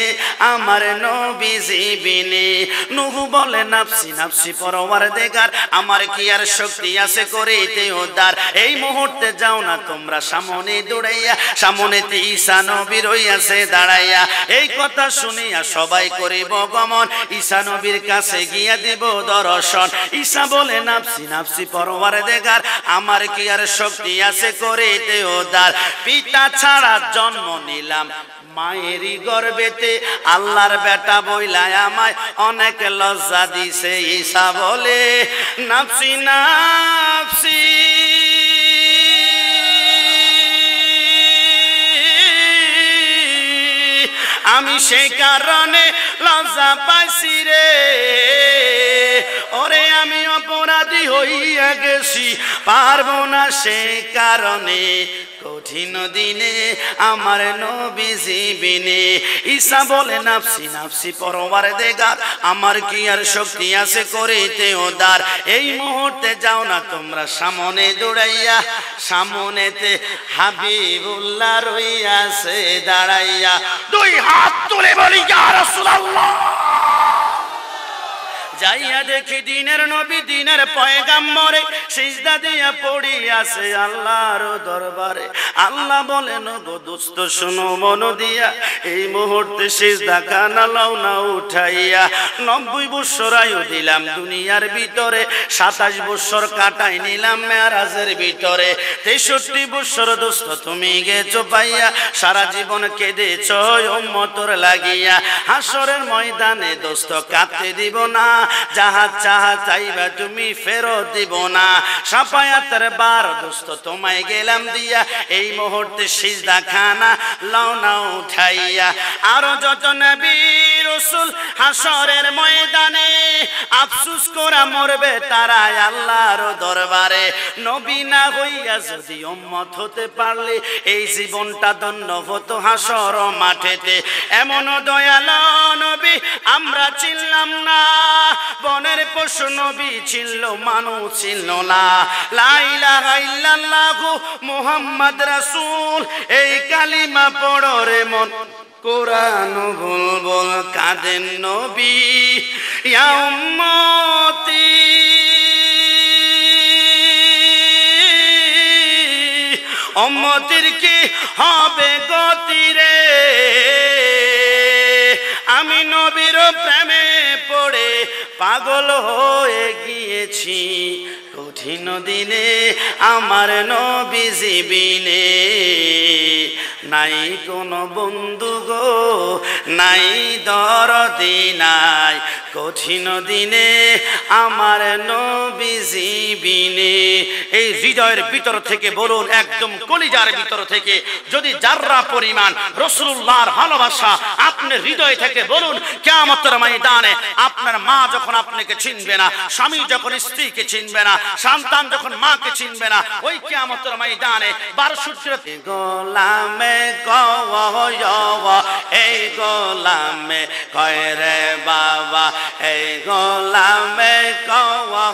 আমার নবীজি বিনে। নূহ বলে নাফসি নাফসি পরওয়ারদিগার, আমার কি আর শক্তি আছে করিতে উদ্ধার। এই মুহূর্তে যাও না তোমরা সামনে দৌড়াইয়া, সামনেতে ঈসা নবী রইয়াছে দাঁড়াইয়া। এই কথা শুনিয়া সবাই করিব গমন, ঈসা নবীর কাছে গিয়া দিব দর্শন। ঈসা বলে নাফসি নাফসি পরওয়ারদিগার, আমার কি আর শক্তি আছে করিতে উদ্ধার। পিতা ছাড়া জন্ম নিলাম মায়েরই গর্বেতে, আল্লাহর বেটা বইলায় আমায় অনেক লজ্জা দিছে। ঈসা বলে নাফসি নাফসি, আমি সেই কারণে লজ্জা পাইছি রে, ওরে আমি অপরাধী হইয়া গেছি, পারবো না সেই কারণে কঠিন দিনে আমার নবীজি বিনে। ঈসা বলে নাফসি নাফসি পরওয়ারদিগার, আমার কি আর শক্তি আছে করিতে উদ্ধার। এই মুহূর্তে যাও না তোমরা সামনে দৌড়াইয়া, সামনেতে হাবিবুল্লাহ রইয়াছে দাঁড়াইয়া। দুই হাত তুলে বলি ইয়া রাসূলুল্লাহ, যাইয়া দেখি দিনের নবী দিনের পয়গাম্বরে সিজদা দিয়া পড়ি আছে আল্লাহর দরবারে। আল্লাহ বলেন গো দোস্ত শুনো মন দিয়া, এই মুহূর্তে সিজদা কানা লাও না উঠাইয়া। 90 বছর আয়ু দিলাম দুনিয়ার ভিতরে, 27 বছর কাটাই নিলাম মেরাজের ভিতরে। 63 বছর দোস্ত তুমি গেছো পাইয়া, সারা জীবন কেঁদেছ উম্মতর লাগিয়া। হাসরের ময়দানে দোস্ত কাঁদতে দিব না, যাহা চাহা চাইবা তুমি ফেরত দিব না। সাফায়াতের বার দোস্ত তোমায় গেলাম দিয়া, এই মুহূর্তে সিজদা খানা লাও না উঠাইয়া। আরো যত নবী রাসূল হাসরের ময়দানে আফসোস করা মরবে তারা আল্লাহর দরবারে। নবী না হইয়া যদি উম্মত হতে পারলে এই জীবনটা ধন্য হতো হাসর মাঠেতে। এমন দয়ালু নবী আমরা চিনলাম না, বনের পশু নবী ছিল মানুষ ছিল না। লা ইলাহা ইল্লাল্লাহু মুহাম্মদ রাসূল এই কালিমা পড়ো রে মন, কোরআন বুলবুল কাঁদেন নবী ইয়া উম্মতি। উম্মতির কি হবে গতি রে, আমি নবীর প্রেমে পড়ে পাগল হয়ে গিয়েছি। কঠিন দিনে আমার নবী জীবিনে, নাই কোনো বন্ধু গো নাই দরদি নাই। কঠিন দিনে আমার নবী জীবিনে। এই হৃদয়ের ভিতর থেকে বলুন, একদম কলিজার ভিতর থেকে যদি যাররা পরিমাণ রাসূলুল্লাহর ভালোবাসা আপনার হৃদয় থেকে বলুন, কিয়ামতের ময়দানে আপনার মা যখন আপনাকে চিনবে না, স্বামী যখন স্ত্রীকে চিনবে না, সন্তান যখন মাকে চিনবে না, ওই কিয়ামতের ময়দানে 12 গোলামে কওয়া এই গোলামে কয় রে বাবা, এই গোলামে কওয়া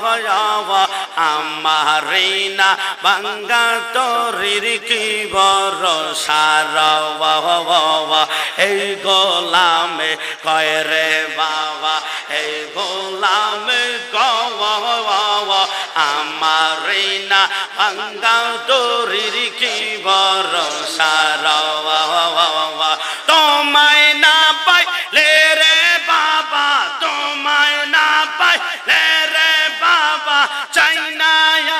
আমারিনা বাঙ্গা তোরির কি ভরসা রওয়া। এই গোলামে কয় রে বাবা, এই গোলামে কওয়া আমারিনা বাঙ্গা তোরির কি ভরসা রওয়া। তোমায় না পাইলে রে বাবা, তোমায় না পাইলে রে বাবা, চাই না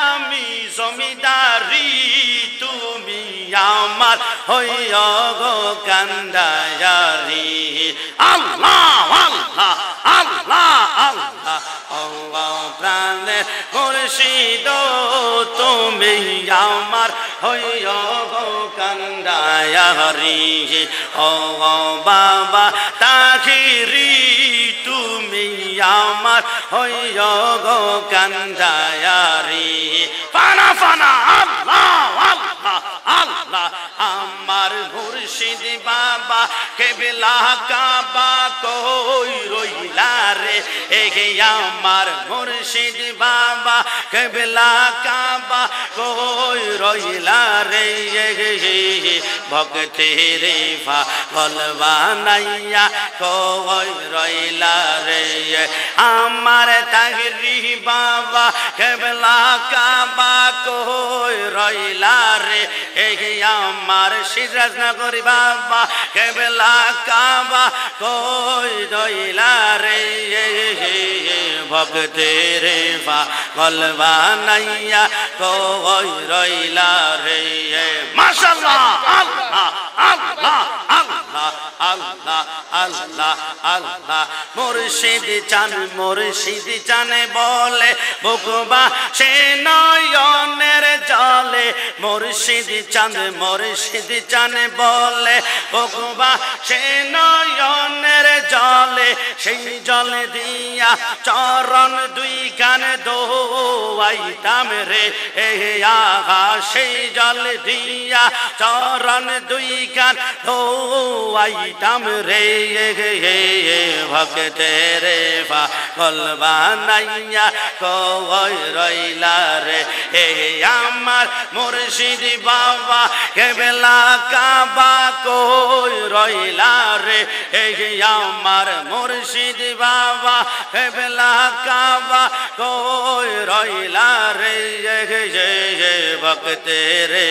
আমি জমিদারি, তুমি আমার হইয়া গো কান্দায়ারি। আল্লাহ আল্লাহ আল্লাহ আল্লাহ আল্লাহ প্রাণের মুর্শিদ তুমি আমার হইয়া গো কান্দায়ারি। ও বাবা তাহিরি তুমি আমার হইয়া গো কান্দায়ারি। ফানা ফানা আল্লাহ আল্লাহ আল্লাহ আমার মুর্শিদ বাবা কেবলা কাবা কই রইলা রে, এগে আমার মুর্শিদ বাবা কেবলা কাবা কই রইলা রে। ভক্তের পাগল বানাইয়া কই রইলা রে, আমার তাহিরি বাবা কেবলা কাবা কই রইলা রে। এগে আমার সিরাজনগর বাবা কেবলা কাবা কই রইলা রে। ভক্তের পাগল বানাইয়া কই রইলা রে। মাশাআল্লাহ আল্লাহ আল্লাহ আল্লাহ আল্লাহ আল্লাহ আল্লাহ। মুর্শিদ চান বলে বুকবা সে নয়নের জলে। মুর্শিদ চান বলে বুকবা সে নয়নের জলে। সেই জলে দিয়া চরণ দুই কান দোয়াইতাম রে এ আগা। সেই জল দিয়া চরণ দুই কান দোয়াইতাম রে। ভক্তের পাগল বানাইয়া কই রইলা রে। আমার মুর্শিদ মুর্শিদ বাবা কেবলা কাবা কই রইলা রে এই আমার মুর্শিদ বাবা কেবলা কাবা কই রইলা রে বক্তে রে